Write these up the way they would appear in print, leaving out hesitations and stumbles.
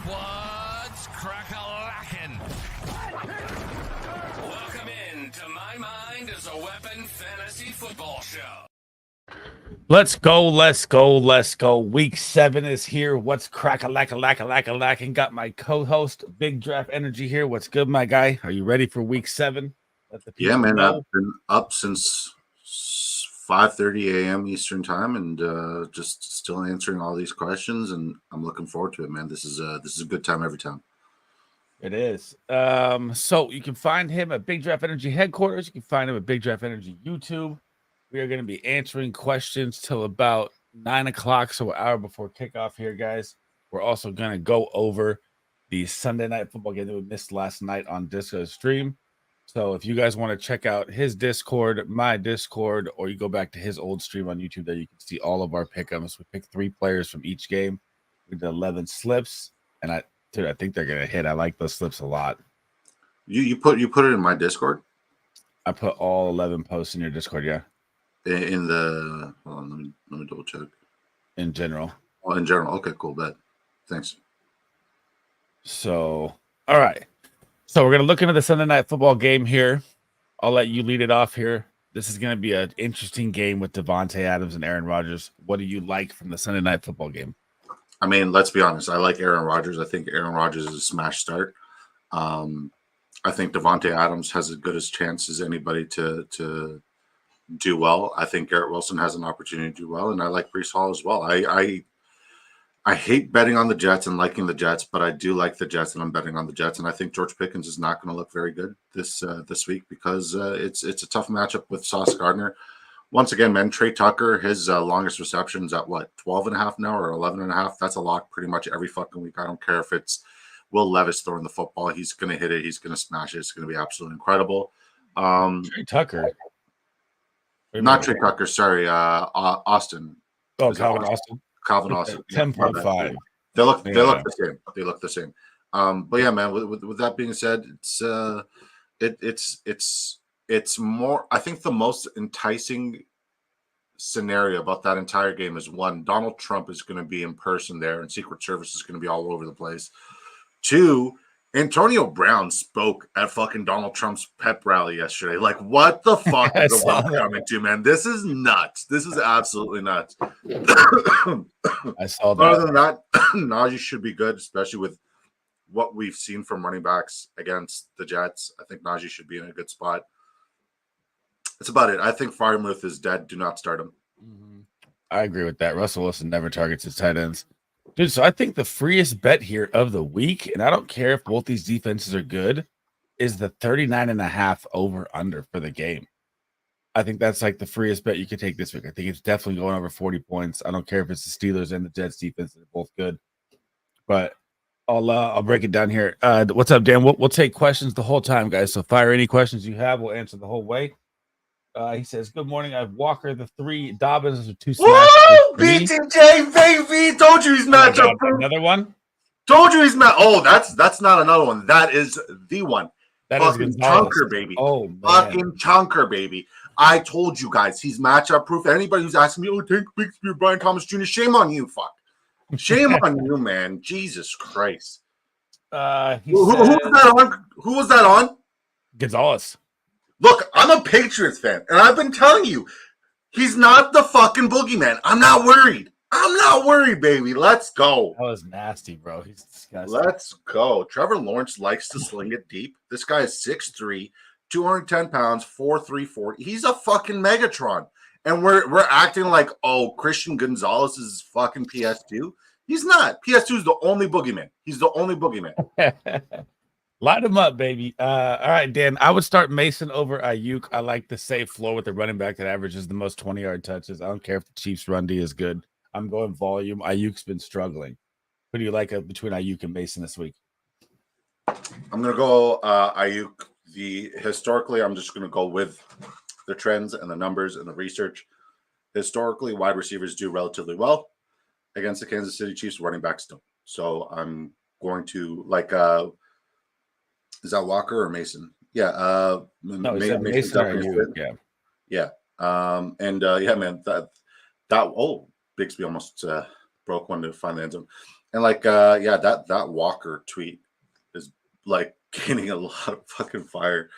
What's crack-a-lackin'? Welcome in to My Mind is a Weapon Fantasy Football Show. Let's go. Week 7 is here. What's crack-a-lack-a-lack-a-lack-a-lack? And got my co-host BigDraftEnergy here. What's good, my guy? Are you ready for week 7? Yeah, man. I've been up since 5:30 a.m. Eastern time, and just still answering all these questions. And I'm looking forward to it, man. This is a good time every time. It is. So you can find him at BigDraftEnergy headquarters. You can find him at BigDraftEnergy YouTube. We are going to be answering questions till about 9 o'clock, so an hour before kickoff here, guys. We're also going to go over the Sunday night football game that we missed last night on Discord stream. So if you guys want to check out his Discord, my Discord, or you go back to his old stream on YouTube, there you can see all of our pick'ems. We picked 3 players from each game. We did 11 slips, and I think they're gonna hit. I like those slips a lot. You put it in my Discord? I put all 11 posts in your Discord, yeah. In the hold on, let me double check. In general. Oh, in general. Okay, cool. Bet. Thanks. So, all right. So we're gonna look into the Sunday night football game here. I'll let you lead it off here. This is gonna be an interesting game with Davante Adams and Aaron Rodgers. What do you like from the Sunday night football game? I mean, let's be honest. I like Aaron Rodgers. I think Aaron Rodgers is a smash start. I think Davante Adams has as good a chance as anybody to do well. I think Garrett Wilson has an opportunity to do well, and I like Breece Hall as well. I hate betting on the Jets and liking the Jets, but I do like the Jets, and I'm betting on the Jets. And I think George Pickens is not going to look very good this week because it's a tough matchup with Sauce Gardner. Once again, man, Trey Tucker, his longest receptions at 12 and a half now or 11 and a half. That's a lock pretty much every fucking week. I don't care if it's Will Levis throwing the football. He's going to hit it. He's going to smash it. It's going to be absolutely incredible. Trey Tucker. Not Trey Tucker. Sorry, Austin. Oh, Calvin Austin. Calvin Austin. 10.5. They look the same. They look the same. But yeah, man. With that being said, it's more. I think the most enticing scenario about that entire game is 1, Donald Trump is going to be in person there, and Secret Service is going to be all over the place. 2, Antonio Brown spoke at fucking Donald Trump's pep rally yesterday. Like, what the fuck is the world coming to, man? This is nuts. This is absolutely nuts. I saw that. Other than that, Najee should be good, especially with what we've seen from running backs against the Jets. I think Najee should be in a good spot. That's about it. I think Freiermuth is dead. Do not start him. I agree with that. Russell Wilson never targets his tight ends. Dude, so I think the freest bet here of the week, and I don't care if both these defenses are good, is the 39.5 over-under for the game. I think that's like the freest bet you could take this week. I think it's definitely going over 40 points. I don't care if it's the Steelers and the Jets defense. They're both good. But I'll break it down here. What's up, Dan? We'll take questions the whole time, guys. So fire any questions you have. We'll answer the whole way. He says, good morning. I have Walker, the 3, Dobbins, the 2 snaps. Woo! BTJ, baby! Told you he's matchup proof. Another one? Told you he's Oh, that's not another one. That is the one. That fucking is chunker, baby. Oh, man. Fucking chunker, baby. I told you guys, he's matchup proof. Anybody who's asking me, Tank Bixby or Brian Thomas Jr., shame on you, fuck. Shame on you, man. Jesus Christ. Who was that on? Gonzalez. Look, I'm a Patriots fan, and I've been telling you, he's not the fucking boogeyman. I'm not worried. Baby. Let's go. That was nasty, bro. He's disgusting. Let's go. Trevor Lawrence likes to sling it deep. This guy is 6'3", 210 pounds, 4'3", 40. He's a fucking Megatron. And we're acting like, oh, Christian Gonzalez is fucking PS2. He's not. PS2 is the only boogeyman. He's the only boogeyman. Light him up, baby. All right, Dan. I would start Mason over Ayuk. I like the safe floor with the running back that averages the most 20-yard touches. I don't care if the Chiefs' run D is good. I'm going volume. Ayuk's been struggling. Who do you like between Ayuk and Mason this week? I'm going to go Ayuk. Historically, I'm just going to go with the trends and the numbers and the research. Historically, wide receivers do relatively well against the Kansas City Chiefs. Running backs don't. So I'm going to like is that Walker or Mason? Yeah. Mason definitely. Yeah. Man. That Bigsby almost broke one to find the end zone. And that Walker tweet is like gaining a lot of fucking fire.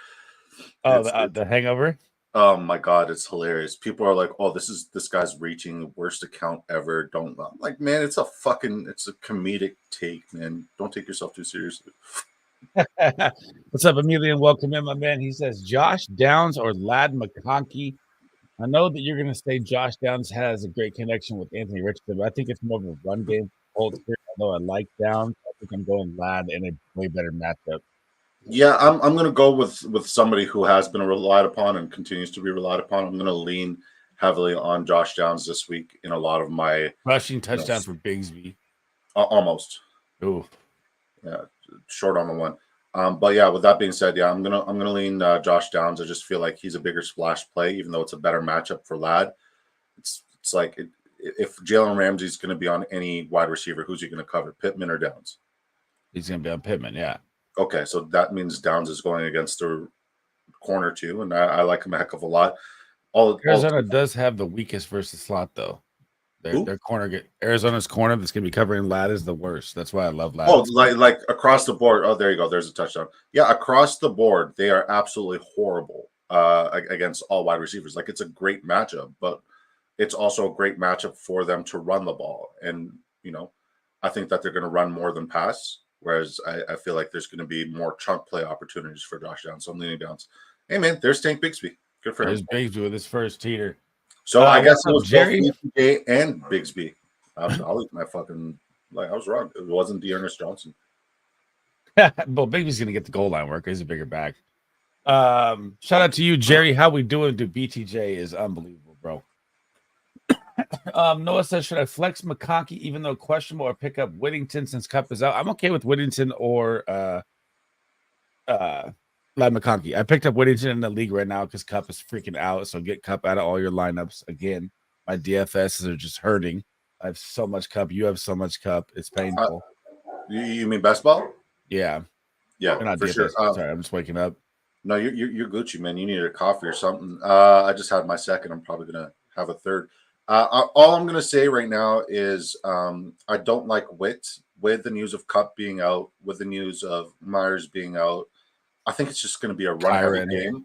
Oh, the Hangover. Oh my god, it's hilarious. People are like, "Oh, this guy's reaching worst account ever." Don't I'm like, man, it's a comedic take, man. Don't take yourself too seriously. What's up, Emilian? Welcome in, my man. He says Josh Downs or Ladd McConkey. I know that you're going to say Josh Downs has a great connection with Anthony Richardson, but I think it's more of a run game. Although I like Downs, I think I'm going Ladd in a way better matchup. Yeah, I'm going to go with somebody who has been relied upon and continues to be relied upon. I'm going to lean heavily on Josh Downs this week in a lot of my rushing touchdown for Bigsby. Almost. Ooh, yeah, short on the one. But yeah, with that being said, yeah, I'm gonna lean Josh Downs. I just feel like he's a bigger splash play, even though it's a better matchup for Ladd. It's like if Jalen Ramsey's going to be on any wide receiver, who's he going to cover, Pittman or Downs? He's going to be on Pittman, yeah. Okay, so that means Downs is going against the corner too, and I like him a heck of a lot. Arizona does have the weakest versus slot, though. Their corner, Arizona's corner that's going to be covering Ladd is the worst. That's why I love Ladd. Oh, like across the board. Oh, there you go. There's a touchdown. Yeah, across the board, they are absolutely horrible against all wide receivers. Like, it's a great matchup, but it's also a great matchup for them to run the ball. And, I think that they're going to run more than pass. Whereas I feel like there's going to be more chunk play opportunities for Josh Downs. So I'm leaning Downs. Hey, man, there's Tank Bigsby. Good for him. There's Bigsby with his first teater. So I guess it was Jerry BTJ and Bigsby. I'll eat my fucking I was wrong. It wasn't Dearness Johnson. Well, Bigsby's gonna get the goal line work. He's a bigger back. Shout out to you, Jerry. How we doing? Dude, BTJ is unbelievable, bro. Noah says, should I flex McConkey even though questionable or pick up Whittington since Cup is out? I'm okay with Whittington or Ladd McConkey. I picked up Whittington in the league right now because Cup is freaking out. So get Cup out of all your lineups. Again, my DFSs are just hurting. I have so much Cup. You have so much Cup. It's painful. You mean best ball? Yeah. Yeah, not for DFS. sure. Sorry, I'm just waking up. No, you're Gucci, man. You need a coffee or something. I just had my second. I'm probably going to have a third. All I'm going to say right now is I don't like Witt with the news of Cup being out, with the news of Myers being out. I think it's just going to be a run-heavy game.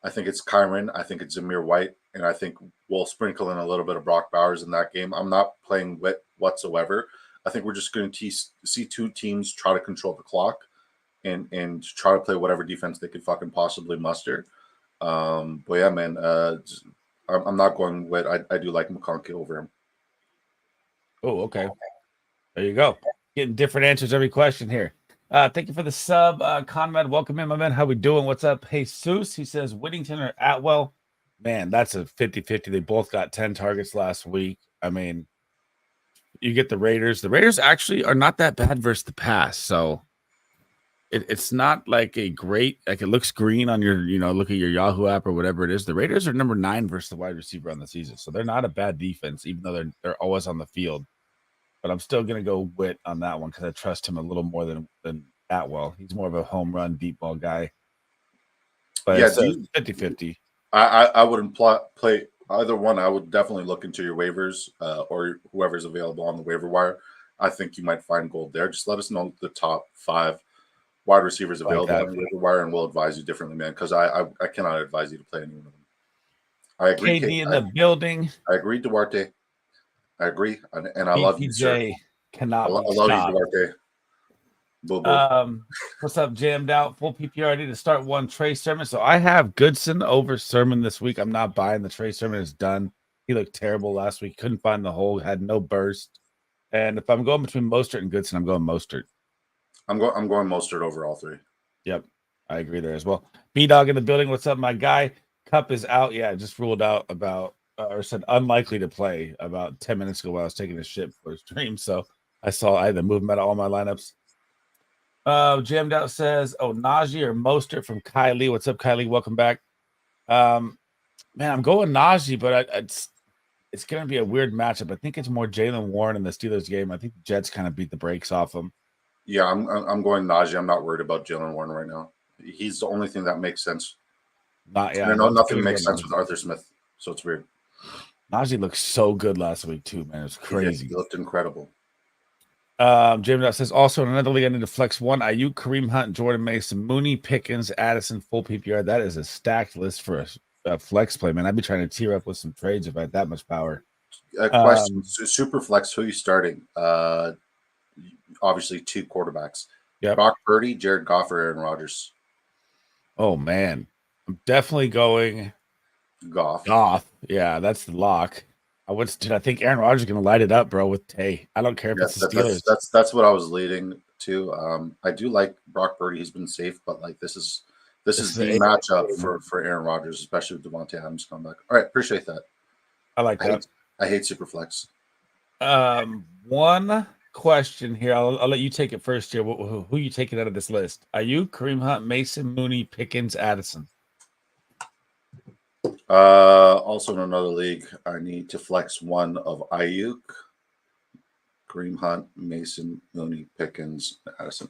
I think it's Kyron. I think it's Zamir White. And I think we'll sprinkle in a little bit of Brock Bowers in that game. I'm not playing Witt whatsoever. I think we're just going to see two teams try to control the clock and try to play whatever defense they could fucking possibly muster. But yeah, man, I'm not going Witt. I do like McConkey over him. Oh, okay. There you go. Getting different answers every question here. Thank you for the sub, Conrad. Welcome in, my man. How we doing? What's up? Hey, Jesus. He says Whittington or Atwell. Man, that's a 50-50. They both got 10 targets last week. I mean, you get the Raiders. The Raiders actually are not that bad versus the pass. So it's not like a great, like it looks green on your, look at your Yahoo app or whatever it is. The Raiders are number 9 versus the wide receiver on the season. So they're not a bad defense, even though they're always on the field. But I'm still going to go Witt on that one because I trust him a little more than Atwell. He's more of a home run, deep ball guy. But yeah, it's 50-50. I wouldn't play either one. I would definitely look into your waivers or whoever's available on the waiver wire. I think you might find gold there. Just let us know the top 5 wide receivers available on the waiver wire, and we'll advise you differently, man, because I cannot advise you to play any one of them. I agree. KD in the building. I agree, Duarte. I agree, and I love you, sir. Cannot I love you, Duarte. What's up, jammed out? Full PPR. I need to start one Trey Sermon. So I have Goodson over Sermon this week. I'm not buying the Trey Sermon. Is done. He looked terrible last week. Couldn't find the hole. Had no burst. And if I'm going between Mostert and Goodson, I'm going Mostert. I'm going Mostert over all 3. Yep, I agree there as well. B-Dog in the building. What's up, my guy? Cup is out. Yeah, just ruled out about or said unlikely to play about 10 minutes ago while I was taking a shit for a stream. So I had to move him out of all my lineups. Jammed out says, Najee or Mostert from Kylie. What's up, Kylie? Welcome back. Man, I'm going Najee, but it's going to be a weird matchup. I think it's more Jalen Warren in the Steelers game. I think the Jets kind of beat the brakes off him. Yeah, I'm going Najee. I'm not worried about Jalen Warren right now. He's the only thing that makes sense. Nothing makes sense with Arthur Smith, so it's weird. Najee looked so good last week too, man. It was crazy. He looked incredible. James says also in another league I need to flex one. Ayuk, Kareem Hunt, Jordan Mason, Mooney, Pickens, Addison, full PPR. That is a stacked list for a flex play, man. I'd be trying to tear up with some trades if I had that much power. A question: Super flex, who are you starting? Obviously, 2 quarterbacks. Yep. Brock Purdy, Jared Goff, or Aaron Rodgers? Oh man, I'm definitely going Goff. Yeah, that's the lock. I think Aaron Rodgers is going to light it up, bro, with Tay. I don't care if it's the Steelers. That's what I was leading to. I do like Brock Purdy. He's been safe, but like this is the matchup for Aaron Rodgers, especially with Devontae Adams coming back. All right, appreciate that. I like that. I hate Superflex. One question here. I'll let you take it first here. Who you taking out of this list? Ayuk, Kareem Hunt, Mason, Mooney, Pickens, Addison. Also in another league, I need to flex one of Ayuk, Kareem Hunt, Mason, Mooney, Pickens, Addison.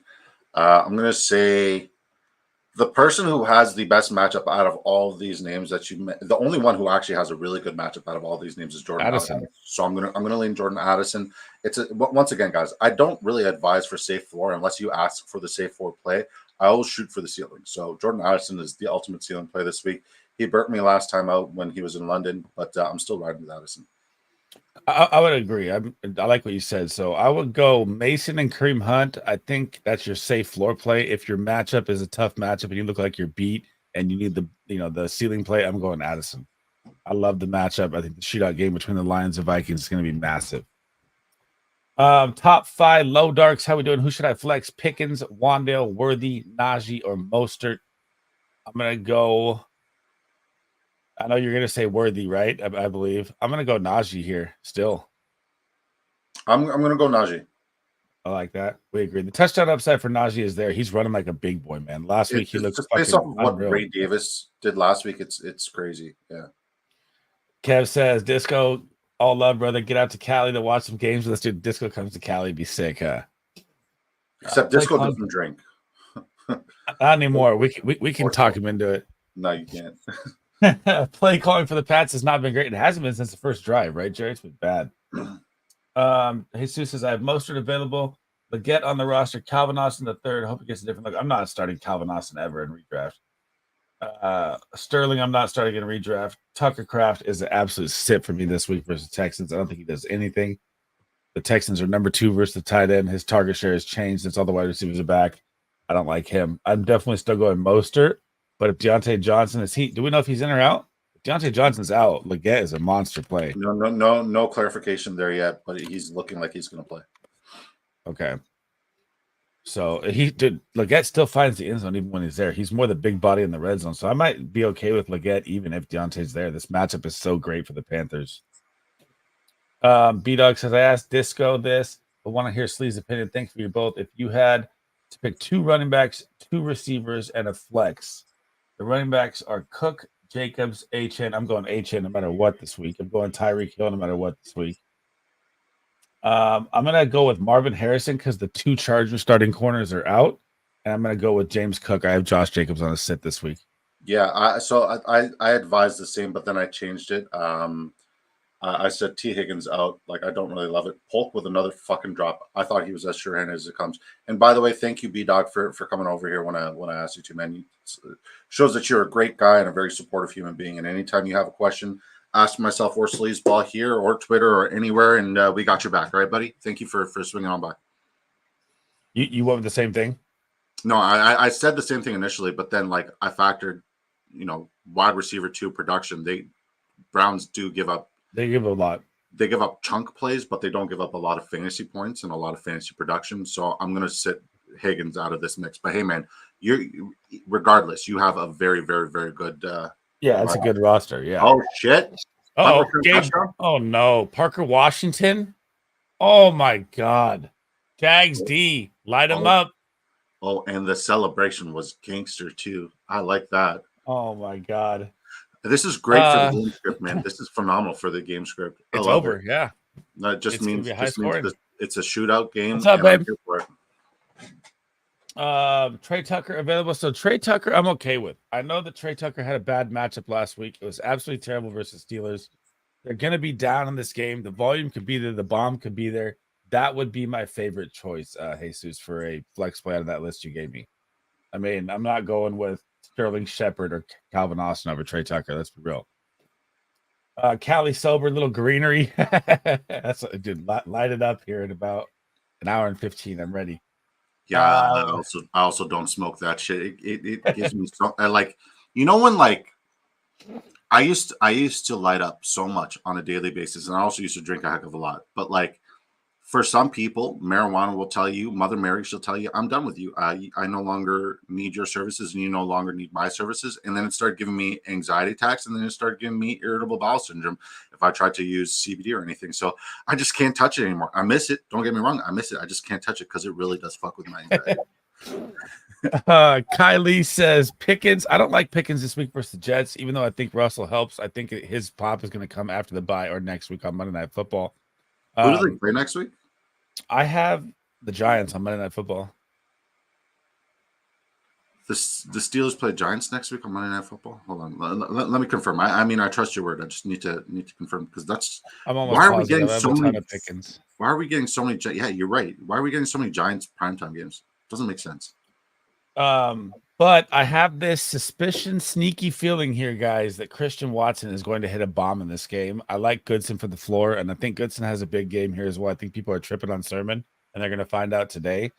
I'm gonna say the person who has the best matchup out of all of these names that the only one who actually has a really good matchup out of all these names is Jordan Addison. So I'm gonna lean Jordan Addison. Once again, guys, I don't really advise for safe floor unless you ask for the safe floor play. I always shoot for the ceiling. So Jordan Addison is the ultimate ceiling play this week. He burnt me last time out when he was in London, but I'm still riding with Addison. I would agree. I like what you said. So I would go Mason and Kareem Hunt. I think that's your safe floor play. If your matchup is a tough matchup and you look like you're beat and you need the ceiling play, I'm going Addison. I love the matchup. I think the shootout game between the Lions and Vikings is going to be massive. Top 5 low darks. How we doing? Who should I flex? Pickens, Wandale, Worthy, Najee, or Mostert? I'm gonna go. I know you're going to say Worthy, right? I believe. I'm going to go Najee here still. I'm going to go Najee. I like that. We agree. The touchdown upside for Najee is there. He's running like a big boy, man. Last week he looked just based off of what Ray Davis did last week. It's crazy. Yeah. Kev says, Disco, all love, brother. Get out to Cali to watch some games. Let's do Disco comes to Cali. Be sick, huh? Except Disco doesn't drink. Not anymore. We can talk him into it. No, you can't. Play calling for the Pats has not been great. It hasn't been since the first drive, right, Jerry? It's been bad. Jesus says, I have Mostert available. Leggett on the roster. Calvin Austin the third. Hope he gets a different look. I'm not starting Calvin Austin ever in redraft. Sterling, I'm not starting in redraft. Tucker Kraft is an absolute sit for me this week versus Texans. I don't think he does anything. The Texans are number 2 versus the tight end. His target share has changed since all the wide receivers are back. I don't like him. I'm definitely still going Mostert. But if Deontay Johnson do we know if he's in or out? If Deontay Johnson's out, Leggett is a monster play. No clarification there yet, but he's looking like he's going to play. Okay. So Leggett still finds the end zone even when he's there. He's more the big body in the red zone. So I might be okay with Leggett even if Deontay's there. This matchup is so great for the Panthers. B-Dog says, I asked Disco this, but want to hear Slee's opinion. Thanks for you both. If you had to pick 2 running backs, 2 receivers, and a flex, the running backs are Cook, Jacobs, HN. I'm going HN no matter what this week. I'm going Tyreek Hill no matter what this week. I'm going to go with Marvin Harrison because the 2 Chargers starting corners are out. And I'm going to go with James Cook. I have Josh Jacobs on a sit this week. Yeah, I advised the same, but then I changed it. I said T. Higgins out. Like, I don't really love it. Polk with another fucking drop. I thought he was as sure-handed as it comes. And by the way, thank you, B-Dog, for coming over here when I asked you to, man. It shows that you're a great guy and a very supportive human being. And anytime you have a question, ask myself or Sleazeball here or Twitter or anywhere, and we got your back. All right, buddy? Thank you for swinging on by. You went with the same thing? No, I said the same thing initially, but then, like, I factored, wide receiver 2 production. Browns do give up. They give a lot. They give up chunk plays, but they don't give up a lot of fantasy points and a lot of fantasy production. So I'm going to sit Higgins out of this mix. But hey, man, regardless, you have a very, very, very good. It's a good roster. Yeah. Oh shit. Oh no, Parker Washington. Oh my God, Jags D, light him up. Oh, and the celebration was gangster too. I like that. Oh my God. This is great for the game script, man. This is phenomenal for the game script. It's over, yeah. That just means it's a shootout game. What's up, babe? Trey Tucker available. So Trey Tucker, I'm okay with. I know that Trey Tucker had a bad matchup last week. It was absolutely terrible versus Steelers. They're going to be down in this game. The volume could be there. The bomb could be there. That would be my favorite choice, Jesus, for a flex play out of that list you gave me. I mean, I'm not going with Sterling Shepard or Calvin Austin over Trey Tucker. Let's be real. Cali Sober, little greenery. That's dude. Light it up here in about an hour and 15. I'm ready. Yeah, I also don't smoke that shit. It gives me so I like, you know, when like I used to light up so much on a daily basis, and I also used to drink a heck of a lot. But like for some people, marijuana will tell you, Mother Mary, she'll tell you, I'm done with you. I no longer need your services, and you no longer need my services. And then it started giving me anxiety attacks, and then it started giving me irritable bowel syndrome if I tried to use CBD or anything. So I just can't touch it anymore. I miss it. Don't get me wrong. I miss it. I just can't touch it because it really does fuck with my anxiety. Kylie says Pickens. I don't like Pickens this week versus the Jets, even though I think Russell helps. I think his pop is going to come after the bye or next week on Monday Night Football. Who do they play next week? I have the Giants on Monday Night Football. The Steelers play Giants next week on Monday Night Football. Hold on, let me confirm. I mean, I trust your word. I just need to confirm because that's. I'm almost why are positive. we getting so many Pickens? Why are we getting so many? Yeah, you're right. Why are we getting so many Giants primetime games? Doesn't make sense. But I have this suspicion, sneaky feeling here, guys, that Christian Watson is going to hit a bomb in this game. I like Goodson for the floor, and I think Goodson has a big game here as well. I think people are tripping on Sermon, and they're going to find out today.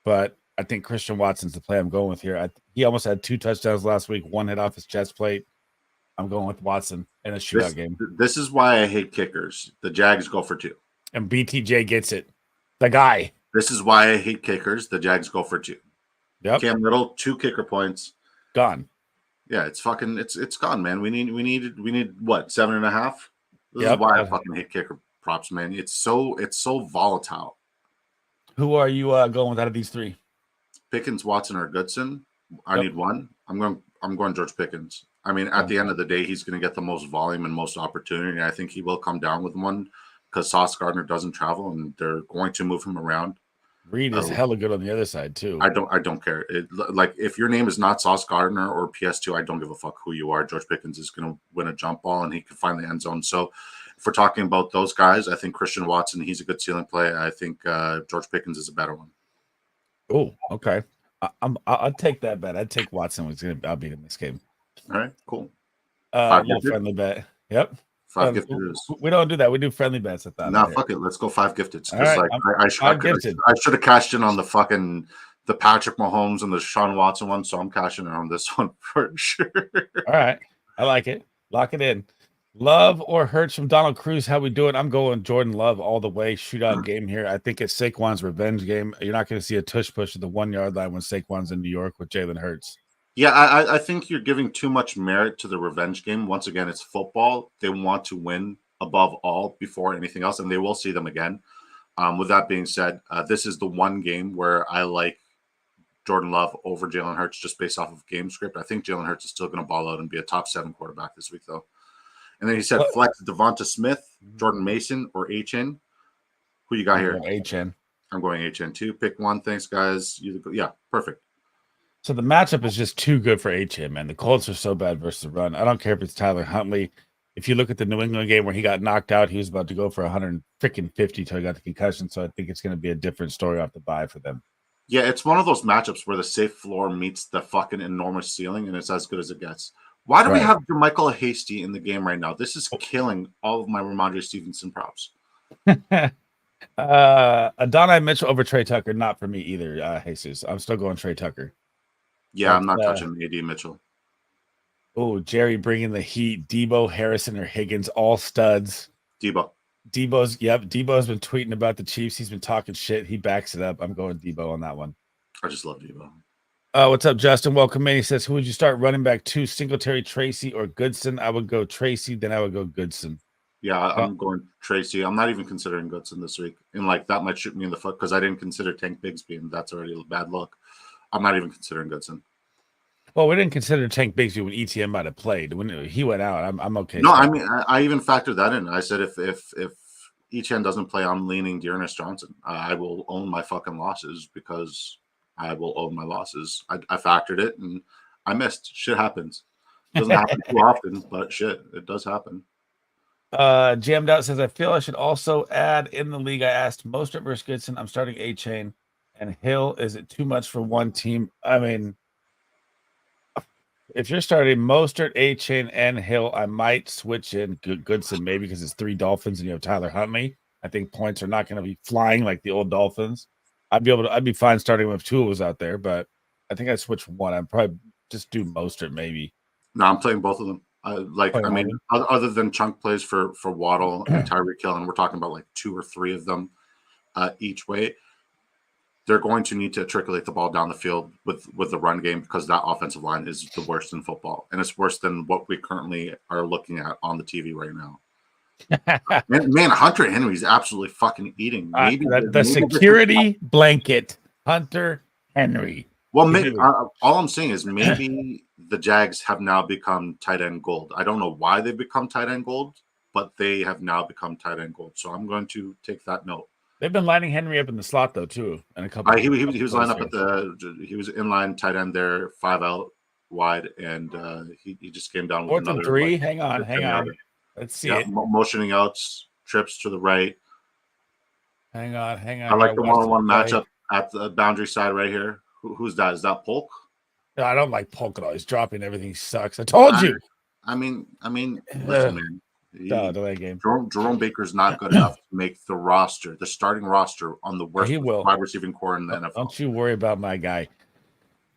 But I think Christian Watson's the play I'm going with here. He almost had 2 touchdowns last week, 1 hit off his chest plate. I'm going with Watson in a shootout game. This is why I hate kickers. The Jags go for 2. And BTJ gets it. The guy. This is why I hate kickers. The Jags go for 2. Yep. Cam Little, 2 kicker points. Gone. Yeah, it's fucking it's gone, man. We need what, 7.5? This is why I fucking hate kicker props, man. It's so volatile. Who are you going with out of these 3? Pickens, Watson, or Goodson. I need one. I'm going George Pickens. I mean, at the end of the day, he's going to get the most volume and most opportunity. I think he will come down with one because Sauce Gardner doesn't travel, and they're going to move him around. Reed is hella good on the other side too. I don't care. Like if your name is not Sauce Gardner or PS2, I don't give a fuck who you are. George Pickens is going to win a jump ball, and he can find the end zone. So if we're talking about those guys, I think Christian Watson, he's a good ceiling play. I think George Pickens is a better one. Oh, okay. I'll take that bet. I'd take Watson. I'll beat him in this game. All right, cool. Little friendly bet. Yep. 5 gifted. We don't do that. We do friendly bets at that. No, fuck it. Let's go 5 gifted. Right, like I should have cashed in on the Patrick Mahomes and the Sean Watson one, so I'm cashing in on this one for sure. All right. I like it. Lock it in. Love or Hurts from Donald Cruz. How we doing? I'm going Jordan Love all the way. Shootout game here. I think it's Saquon's revenge game. You're not going to see a tush push at the 1 yard line when Saquon's in New York with Jalen Hurts. Yeah, I think you're giving too much merit to the revenge game. Once again, it's football. They want to win above all before anything else, and they will see them again. With that being said, this is the one game where I like Jordan Love over Jalen Hurts just based off of game script. I think Jalen Hurts is still going to ball out and be a top 7 quarterback this week, though. And then he said flex Devonta Smith, Jordan Mason, or HN. Who you got here? HN. I'm going HN too. Pick one. Thanks, guys. Yeah, perfect. So the matchup is just too good for HM, man. The Colts are so bad versus the run. I don't care if it's Tyler Huntley. If you look at the New England game where he got knocked out, he was about to go for 150 till he got the concussion. So I think it's going to be a different story off the bye for them. Yeah, it's one of those matchups where the safe floor meets the fucking enormous ceiling, and it's as good as it gets. Why do we have Jermichael Hasty in the game right now? This is killing all of my Ramondre Stevenson props. Adonai Mitchell over Trey Tucker, not for me either, Jesus. I'm still going Trey Tucker. Yeah, I'm not touching AD Mitchell. Oh, Jerry bringing the heat. Debo, Harrison, or Higgins, all studs. Debo's been tweeting about the Chiefs. He's been talking shit. He backs it up. I'm going Debo on that one. I just love Debo. What's up, Justin? Welcome in. He says, who would you start running back to, Singletary, Tracy, or Goodson? I would go Tracy, then I would go Goodson. Yeah, I'm going Tracy. I'm not even considering Goodson this week. And that might shoot me in the foot because I didn't consider Tank Bigsby, and that's already a bad look. I'm not even considering Goodson. Well, we didn't consider Tank Bigsby when ETN might have played. When he went out, I'm okay. No, I mean, I even factored that in. I said if ETN doesn't play, I'm leaning Dearness Johnson. I will own my fucking losses because I will own my losses. I factored it, and I missed. Shit happens. Doesn't happen too often, but shit, it does happen. Jammed Out says, I feel I should also add in the league. I asked Mostert versus Goodson. I'm starting A-Chain and Hill. Is it too much for one team? I mean, if you're starting Mostert, A-Chain, and Hill, I might switch in Goodson maybe because it's 3 Dolphins and you have Tyler Huntley. I think points are not going to be flying like the old Dolphins. I'd be fine starting with 2 was out there, but I think I'd switch one. I'd probably just do Mostert maybe. No, I'm playing both of them. Other than chunk plays for Waddle and Tyreek Hill, and we're talking about like 2 or 3 of them each way, they're going to need to triculate the ball down the field with the run game because that offensive line is the worst in football, and it's worse than what we currently are looking at on the TV right now. man, Hunter Henry's absolutely fucking eating. Maybe the security blanket, Hunter Henry. Well, all I'm saying is maybe the Jags have now become tight end gold. I don't know why they've become tight end gold, but they have now become tight end gold. So I'm going to take that note. They've been lining Henry up in the slot though too, and a couple. He was lined up he was inline tight end there, 5 out wide, and he just came down with 4th and 3. Hang on. Let's see it. Motioning outs, trips to the right. Hang on. I like the one-on-one matchup at the boundary side right here. Who's that? Is that Polk? No, I don't like Polk at all. He's dropping everything. He sucks. I told you. I mean, listen, man. Delay game. Jerome Baker's not good enough to make the starting roster on the worst wide receiving core in the NFL. Don't you worry about my guy.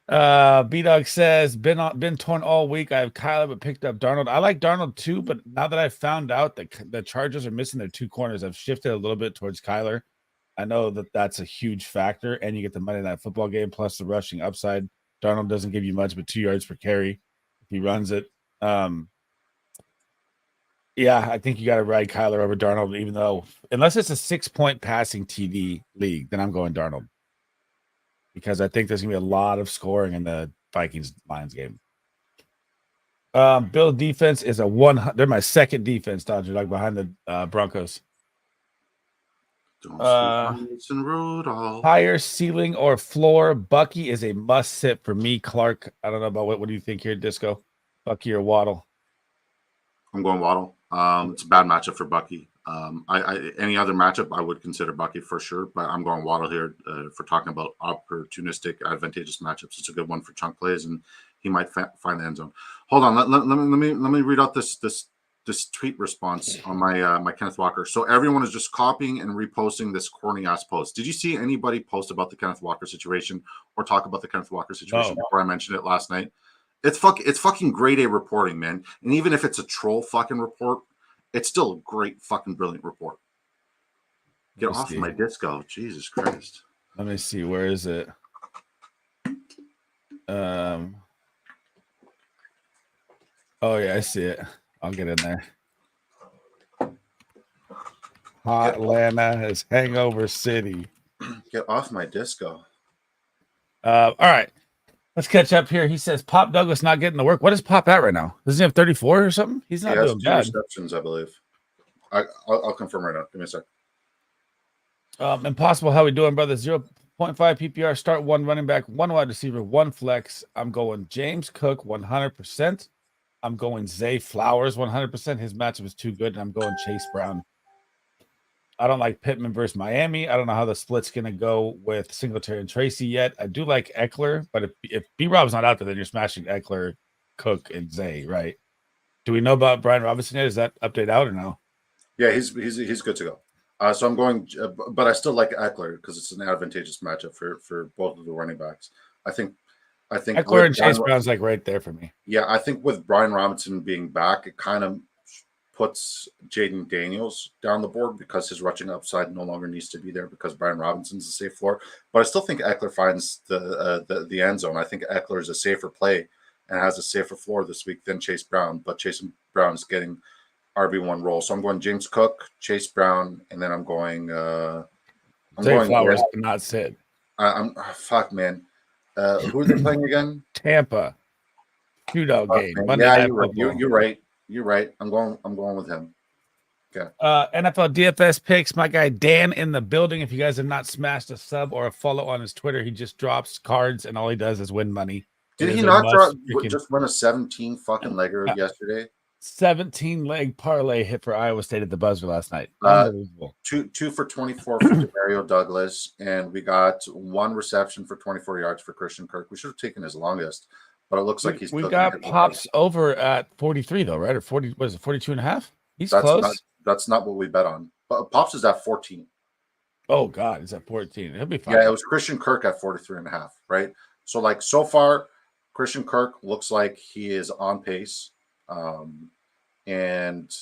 B-Dog says, been torn all week. I have Kyler, but picked up Darnold. I like Darnold too, but now that I've found out that the Chargers are missing their 2 corners, I've shifted a little bit towards Kyler. I know that that's a huge factor, and you get the Monday Night Football game plus the rushing upside. Darnold doesn't give you much, but 2 yards per carry if he runs it. Yeah, I think you got to ride Kyler over Darnold, even though unless it's a 6-point passing TD league, then I'm going Darnold because I think there's gonna be a lot of scoring in the Vikings-Lions game. Bill defense is a 1. They're my second defense, Dodger, like behind the Broncos. Higher ceiling or floor. Bucky is a must sit for me. Clark, I don't know about what do you think here, Disco? Bucky or Waddle? I'm going Waddle. It's a bad matchup for Bucky. Any other matchup I would consider Bucky for sure, but I'm going Waddle here for talking about opportunistic, advantageous matchups. It's a good one for chunk plays, and he might find the end zone. Hold on, let me read out this tweet response on my Kenneth Walker. So everyone is just copying and reposting this corny ass post. Did you see anybody post about the Kenneth Walker situation or talk about the Kenneth Walker situation before I mentioned it last night? It's fucking grade A reporting, man. And even if it's a troll fucking report, it's still a great fucking brilliant report. Get off my Disco. Jesus Christ. Let me see. Where is it? Oh yeah, I see it. I'll get in there. Hot Atlanta is Hangover City. Get off my Disco. All right. Let's catch up here. He says Pop Douglas not getting the work. What is Pop at right now? Doesn't he have 34 or something? He's not doing bad. 2 receptions, I believe. I'll confirm right now. Give me a sec. Impossible. How we doing, brother? 0.5 PPR. Start 1 running back, 1 wide receiver, 1 flex. I'm going James Cook 100%. I'm going Zay Flowers 100%. His matchup is too good, and I'm going Chase Brown. I don't like Pittman versus Miami. I don't know how the split's going to go with Singletary and Tracy yet. I do like Eckler, but if B-Rob's not out there, then you're smashing Eckler, Cook, and Zay, right? Do we know about Brian Robinson yet? Is that update out or no? Yeah, he's good to go. So I'm going, but I still like Eckler because it's an advantageous matchup for both of the running backs. I think Eckler and Chase Brown's like right there for me. Yeah, I think with Brian Robinson being back, it kind of puts Jaden Daniels down the board because his rushing upside no longer needs to be there because Brian Robinson's a safe floor. But I still think Eckler finds the end zone. I think Eckler is a safer play and has a safer floor this week than Chase Brown. But Chase Brown is getting RB1 role. So I'm going James Cook, Chase Brown, and then I'm going Zay Flowers, but not Sid. Fuck, man. Who are they playing again? Tampa. Shootout game. Yeah, you're right. You're right. I'm going with him. Okay. NFL DFS picks. My guy Dan in the building. If you guys have not smashed a sub or a follow on his Twitter, he just drops cards and all he does is win money. Did he not just run a 17 fucking legger yesterday? 17 leg parlay hit for Iowa State at the buzzer last night. Uh, Unbelievable. Two for 24 for Demario Douglas, and we got one reception for 24 yards for Christian Kirk. We should have taken his longest, but it looks like he's We still got gonna hit Pops over at 43 though, right? Or 40, was it 42 and a half? He's close. That's not what we bet on. But Pops is at 14. Oh God, he's at 14. He'll be fine. Yeah, it was Christian Kirk at 43 and a half, right? So like so far, Christian Kirk looks like he is on pace. And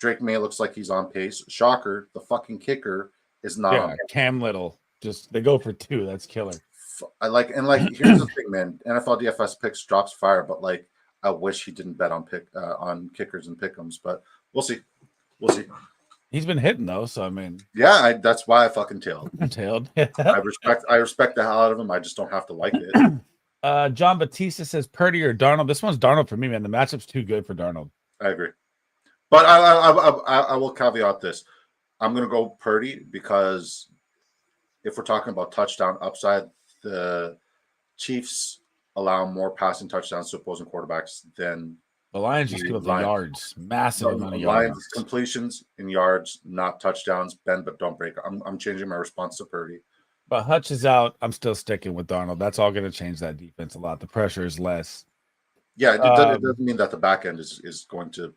Drake May looks like he's on pace. Shocker, the fucking kicker is not on pace. Cam Little. Just they go for 2. That's killer. Here's the thing, man. NFL DFS picks drops fire, but like I wish he didn't bet on kickers and pick'ems, but we'll see. We'll see. He's been hitting though, so I mean, yeah, that's why I fucking tailed. I respect the hell out of him. I just don't have to like it. John Batista says Purdy or Darnold. This one's Darnold for me, man. The matchup's too good for Darnold. I agree, but I will caveat this. I'm going to go Purdy because if we're talking about touchdown upside, the Chiefs allow more passing touchdowns to opposing quarterbacks than the Lions just give up the yards, massive amount of yards. Lions completions in yards, not touchdowns. Bend but don't break. I'm changing my response to Purdy. But Hutch is out. I'm still sticking with Darnold. That's all going to change that defense a lot. The pressure is less. Yeah, it doesn't mean that the back end is going to,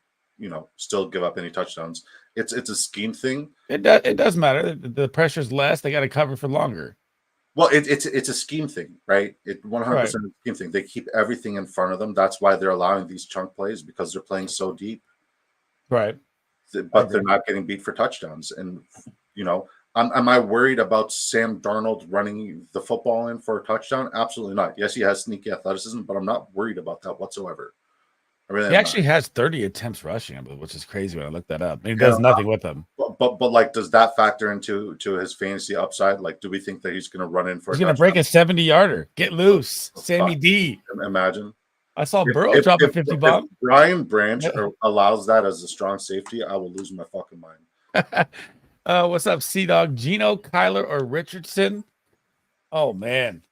still give up any touchdowns. It's a scheme thing. It does matter. The pressure's less. They got to cover for longer. Well, it's a scheme thing, right? It 100% is a scheme thing. They keep everything in front of them. That's why they're allowing these chunk plays because they're playing so deep. Right. But they're not getting beat for touchdowns. And, am I worried about Sam Darnold running the football in for a touchdown? Absolutely not. Yes, he has sneaky athleticism, but I'm not worried about that whatsoever. He actually has 30 attempts rushing, which is crazy when I looked that up. He does nothing with them. But like, does that factor into his fantasy upside? Like, do we think that he's going to run in for? He's going to break a 70-yarder. Get loose, Sammy D. Imagine. I saw Burrow drop a 50 bomb. If Brian Branch allows that as a strong safety, I will lose my fucking mind. What's up, C-Dog? Gino, Kyler, or Richardson? Oh, man.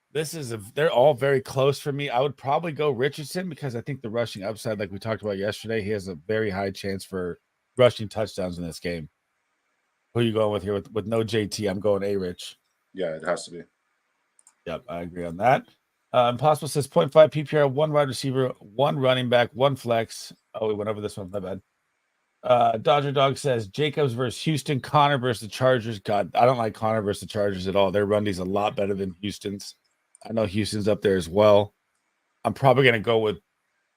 They're all very close for me. I would probably go Richardson because I think the rushing upside, like we talked about yesterday, he has a very high chance for rushing touchdowns in this game. Who are you going with here? With no JT, I'm going A-Rich. Yeah, it has to be. Yep, I agree on that. Impossible says 0.5 PPR, 1 wide receiver, 1 running back, 1 flex. Oh, we went over this one. My bad. Dodger Dog says Jacobs versus Houston, Connor versus the Chargers. God, I don't like Connor versus the Chargers at all. Their run D's a lot better than Houston's. I know Houston's up there as well. I'm probably going to go with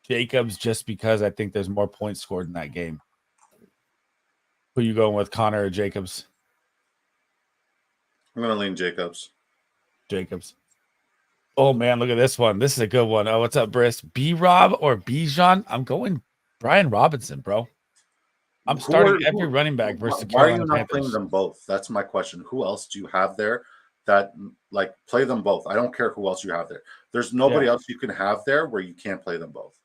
Jacobs just because I think there's more points scored in that game. Who you going with, Connor or Jacobs? I'm going to lean Jacobs. Jacobs. Oh, man, look at this one. This is a good one. Oh, what's up, Briss? B-Rob or Bijan? I'm going Brian Robinson, bro. I'm starting every running back versus Why are you not playing them both? That's my question. Who else do you have there that, like, play them both? I don't care who else you have there. There's nobody else you can have there where you can't play them both.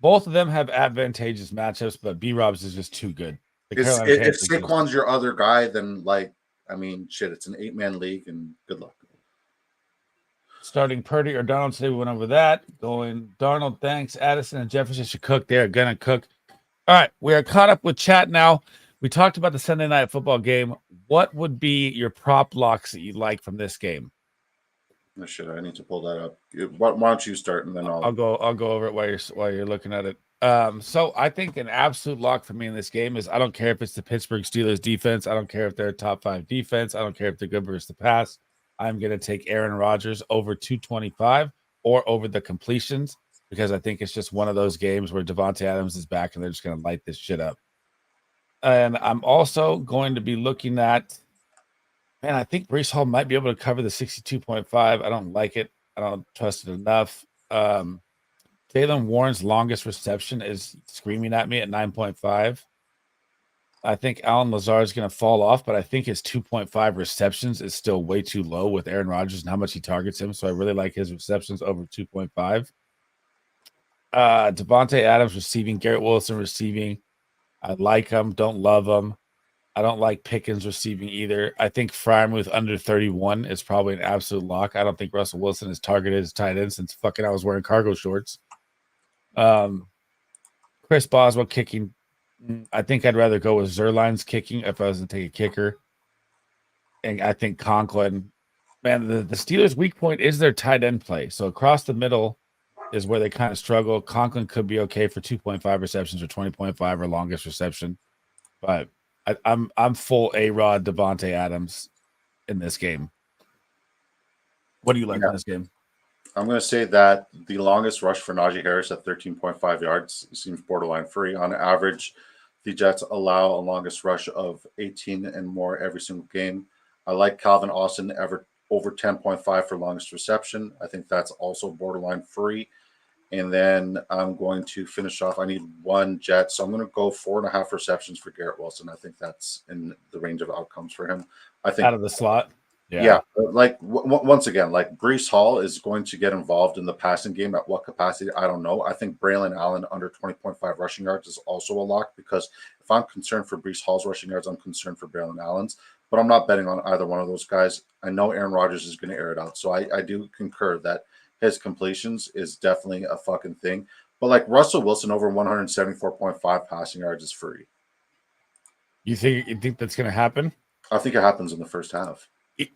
Both of them have advantageous matchups, but B-Rob's is just too good. If Saquon's your other guy, then, it's an 8-man league, and good luck. Starting Purdy or Darnold today, we went over that. Going Darnold, thanks. Addison and Jefferson should cook. They're going to cook. All right, we are caught up with chat now. We talked about the Sunday night football game. What would be your prop locks that you'd like from this game? Oh, shit, I need to pull that up. Why don't you start, and then I'll go over it while you're looking at it. So I think an absolute lock for me in this game is I don't care if it's the Pittsburgh Steelers defense. I don't care if they're a top 5 defense. I don't care if they're good versus the pass. I'm going to take Aaron Rodgers over 225 or over the completions because I think it's just one of those games where Davante Adams is back and they're just going to light this shit up. And I'm also going to be looking at, I think Breece Hall might be able to cover the 62.5. I don't like it. I don't trust it enough. Jaylen Warren's longest reception is screaming at me at 9.5. I think Alan Lazard is going to fall off, but I think his 2.5 receptions is still way too low with Aaron Rodgers and how much he targets him. So I really like his receptions over 2.5. Davante Adams receiving, Garrett Wilson receiving. I like him, don't love him. I don't like Pickens receiving either. I think Freiermuth under 31 is probably an absolute lock. I don't think Russell Wilson is targeted as tight end since fucking I was wearing cargo shorts. Chris Chris Boswell kicking. I think I'd rather go with Zerline's kicking if I was to take a kicker. And I think Conklin, man, the Steelers' weak point is their tight end play. So across the middle is where they kind of struggle. Conklin could be okay for 2.5 receptions or 20.5 or longest reception. But I'm full A-Rod, Devontae Adams in this game. What do you like in this game? I'm going to say that the longest rush for Najee Harris at 13.5 yards seems borderline free. On average, the Jets allow a longest rush of 18 and more every single game. I like Calvin Austin over 10.5 for longest reception. I think that's also borderline free. And then I'm going to finish off. I need one Jet, so I'm going to go 4.5 receptions for Garrett Wilson. I think that's in the range of outcomes for him. I think out of the slot. Yeah, like once again, like Breece Hall is going to get involved in the passing game. At what capacity, I don't know. I think Braylon Allen under 20.5 rushing yards is also a lock, because if I'm concerned for Breece Hall's rushing yards, I'm concerned for Braylon Allen's. But I'm not betting on either one of those guys. I know Aaron Rodgers is going to air it out, so I do concur that his completions is definitely a fucking thing. But like Russell Wilson over 174.5 passing yards is free. You think that's going to happen? I think it happens in the first half.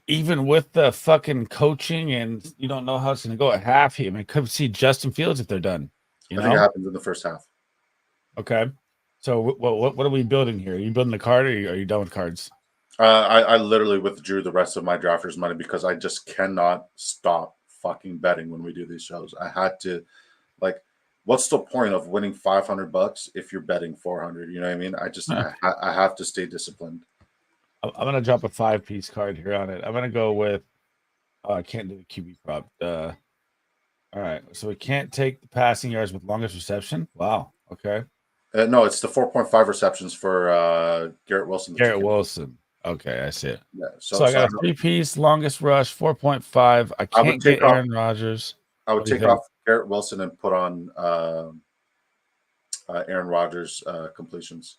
Even with the fucking coaching, and you don't know how it's going to go at half. I mean, could see Justin Fields if they're done. I think it happens in the first half. Okay. So what are we building here? Are you building the card, or are you done with cards? I literally withdrew the rest of my drafters money because I just cannot stop fucking betting when we do these shows. I had to, like, what's the point of winning $500 if you're betting 400? You know what I mean? I have to stay disciplined. I'm gonna drop a 5-piece card here on it. I'm gonna go with. Oh, I can't do the QB prop. All right, so we can't take the passing yards with longest reception. Wow. Okay. No, it's the 4.5 receptions for Garrett Wilson. Garrett Wilson. Okay, I see it. Yeah. So I got a 3-piece longest rush, 4.5. I can't get Aaron Rodgers. I would take off Garrett Wilson and put on Aaron Rodgers completions.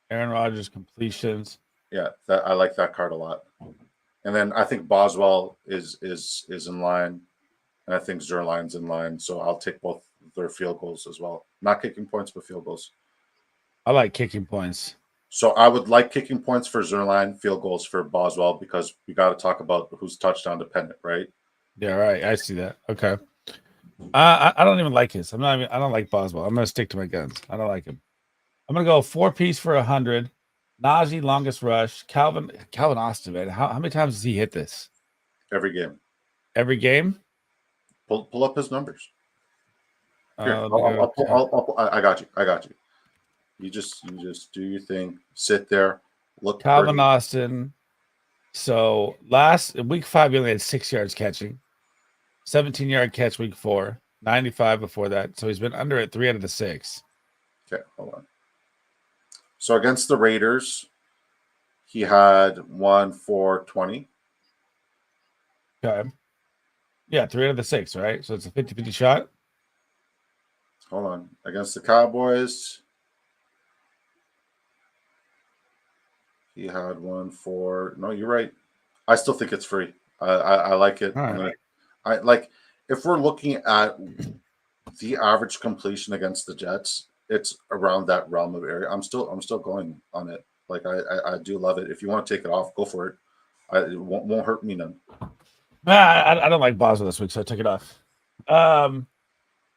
Aaron Rodgers completions. Yeah, I like that card a lot. And then I think Boswell is in line, and I think Zerline's in line. So I'll take both their field goals as well. Not kicking points, but field goals. I like kicking points. So I would like kicking points for Zerline, field goals for Boswell, because we got to talk about who's touchdown dependent, right? Yeah, right. I see that. Okay. I don't even like his. I don't like Boswell. I'm gonna stick to my guns. I don't like him. I'm gonna go 4-piece for 100. Najee longest rush. Calvin Austin, man. How many times does he hit this? Every game. Every game? Pull up his numbers. Here, I got you. You just do your thing. Sit there. Look. Calvin Austin. So week 5, he only had 6 yards catching. 17-yard catch week 4. 95 before that. So he's been under it 3 out of the 6. Okay, hold on. So against the Raiders, he had 1 for 20. Okay. Yeah, 3 out of the 6, right? So it's a 50-50 shot. Hold on. Against the Cowboys, he had 1 for. No, you're right. I still think it's free. I like it. Right. I like, if we're looking at the average completion against the Jets, it's around that realm of area. I'm still going on it. Like I do love it. If you want to take it off, go for it. It won't hurt me none. I don't like Boswell this week, so I took it off.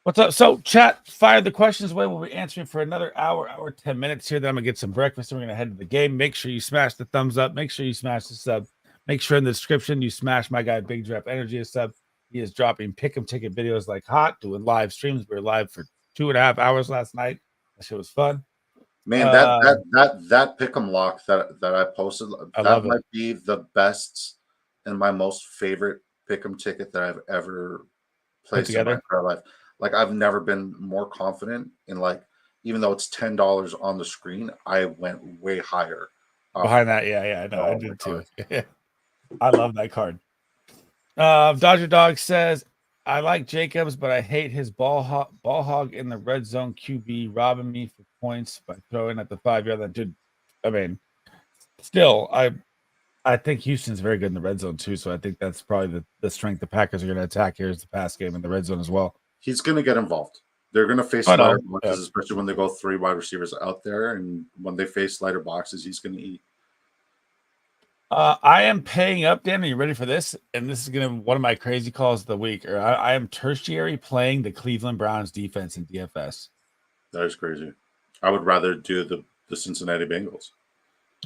What's up? So chat, fire the questions away. We'll be answering for another hour 10 minutes here. Then I'm gonna get some breakfast and we're gonna head to the game. Make sure you smash the thumbs up. Make sure you smash the sub. Make sure in the description you smash my guy BigDraftEnergy a sub. He is dropping pick 'em ticket videos like hot, doing live streams. We were live for 2.5 hours last night. That shit was fun. Man, that pick 'em lock that I posted, that might be the best and my most favorite pick 'em ticket that I've ever placed in my entire life. Like, I've never been more confident in, like, even though it's $10 on the screen, I went way higher. Behind that, yeah, I know. I did too. I love that card. Dodger Dog says, I like Jacobs, but I hate his ball hog in the red zone QB robbing me for points by throwing at the 5-yard line. Dude, I mean, still, I think Houston's very good in the red zone too. So I think that's probably the strength the Packers are going to attack here is the pass game in the red zone as well. He's going to get involved. They're going to face I know. lighter boxes, especially when they go 3 wide receivers out there. And when they face lighter boxes, he's going to eat. I am paying up, Dan. Are you ready for this? And this is going to be one of my crazy calls of the week. Or I am tertiary playing the Cleveland Browns defense in DFS. That is crazy. I would rather do the Cincinnati Bengals.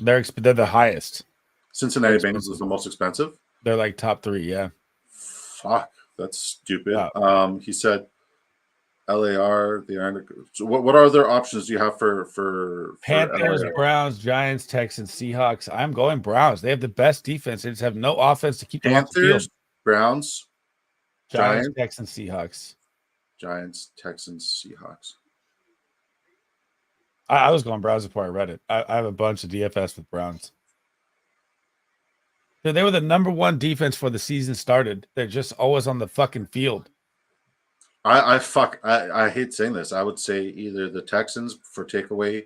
They're the highest. Cincinnati Bengals is the most expensive? They're like top 3, yeah. Fuck, that's stupid. He said LAR, so what other options do you have for Panthers, LAR? Browns, Giants, Texans, Seahawks? I'm going Browns. They have the best defense. They just have no offense to keep them off the field. Panthers, Browns, Giants, Texans, Seahawks. Giants, Texans, Seahawks. I was going Browns before I read it. I have a bunch of DFS with Browns. They were the number 1 defense for the season started. They're just always on the fucking field. I hate saying this. I would say either the Texans for takeaway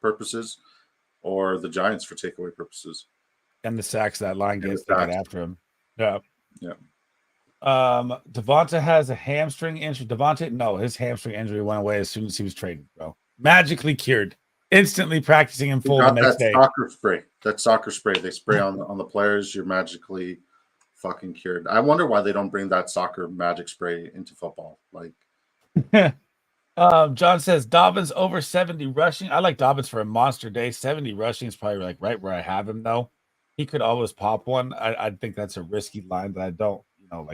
purposes or the Giants for takeaway purposes. And the sacks that line gets to get after him. Yeah. Yeah. Devonta has a hamstring injury. His hamstring injury went away as soon as he was traded, bro. Magically cured. Instantly practicing in full the next day. That soccer spray they spray on the players, you're magically fucking cured. I wonder why they don't bring that soccer magic spray into football. Like John says Dobbins over 70 rushing. I like Dobbins for a monster day. 70 rushing is probably like right where I have him though. He could always pop one. I think that's a risky line that I don't,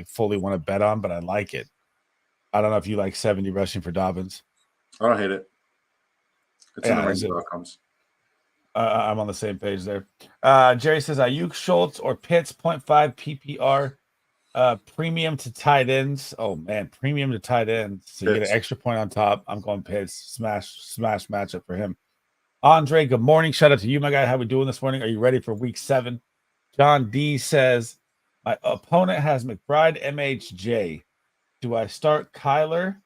fully want to bet on, but I like it. I don't know if you like 70 rushing for Dobbins. I don't hate it. It's in the range of outcomes. I'm on the same page there. Jerry says Ayuk, Schultz, or Pitts, 0.5 PPR. Premium to tight ends. Oh man, premium to tight ends. So you get an extra point on top. I'm going Pitts. Smash matchup for him. Andre, good morning. Shout out to you, my guy. How we doing this morning? Are you ready for week 7? John D says, my opponent has McBride, MHJ. Do I start Kyler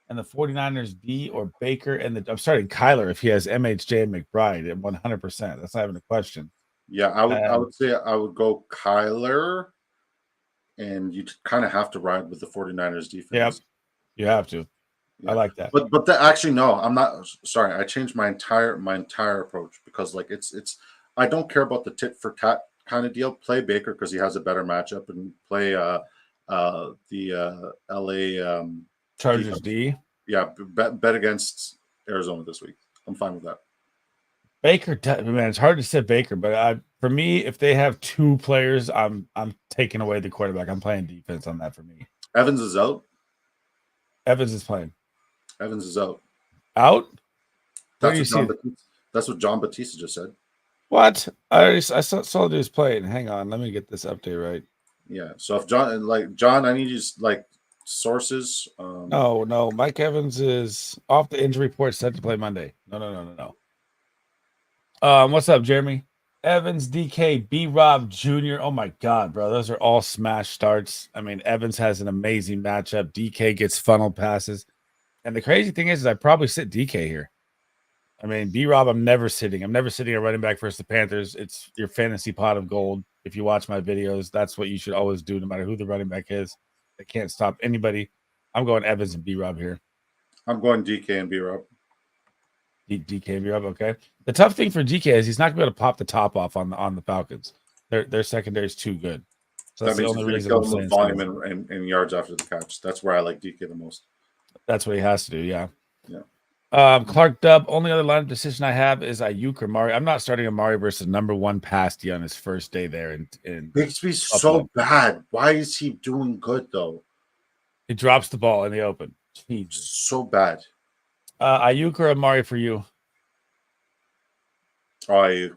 and the 49ers D or Baker and I'm starting Kyler if he has MHJ and McBride at 100%. That's not even a question. Yeah, I would say I would go Kyler, and you kind of have to ride with the 49ers defense. Yep, you have to. Yeah. I like that. But actually, no, I'm not. Sorry, I changed my entire approach because it's I don't care about the tit for tat kind of deal. Play Baker because he has a better matchup, and play the LA Chargers defense. D. Yeah, bet against Arizona this week. I'm fine with that. Baker, man, it's hard to say Baker, but for me, if they have 2 players, I'm taking away the quarterback. I'm playing defense on that for me. Evans is out. Evans is playing. Evans is out. Out? That's what John Batista just said. What? I saw the dude's playing. Hang on, let me get this update right. Yeah. So if John, I need you sources. No. Mike Evans is off the injury report, set to play Monday. No. What's up, Jeremy? Evans, DK, B-Rob Jr. Oh my God, bro. Those are all smash starts. I mean, Evans has an amazing matchup. DK gets funnel passes. And the crazy thing is I probably sit DK here. I mean, B-Rob, I'm never sitting a running back versus the Panthers. It's your fantasy pot of gold. If you watch my videos, that's what you should always do, no matter who the running back is. They can't stop anybody. I'm going Evans and B-Rob here. I'm going DK and B-Rob. DK and B-Rob, okay. The tough thing for DK is he's not going to be able to pop the top off on the Falcons. Their secondary is too good. So that's the only reason I'm saying volume and yards after the catch. That's where I like DK the most. That's what he has to do, yeah. Yeah. Clark Dubb, only other line of decision I have is Ayuk or Amari. I'm not starting Amari versus number 1 pass D on his first day there. Bigsby's so bad. Why is he doing good though? He drops the ball in the open. Jesus. So bad. Ayuk or Amari for you? Oh, Ayuk.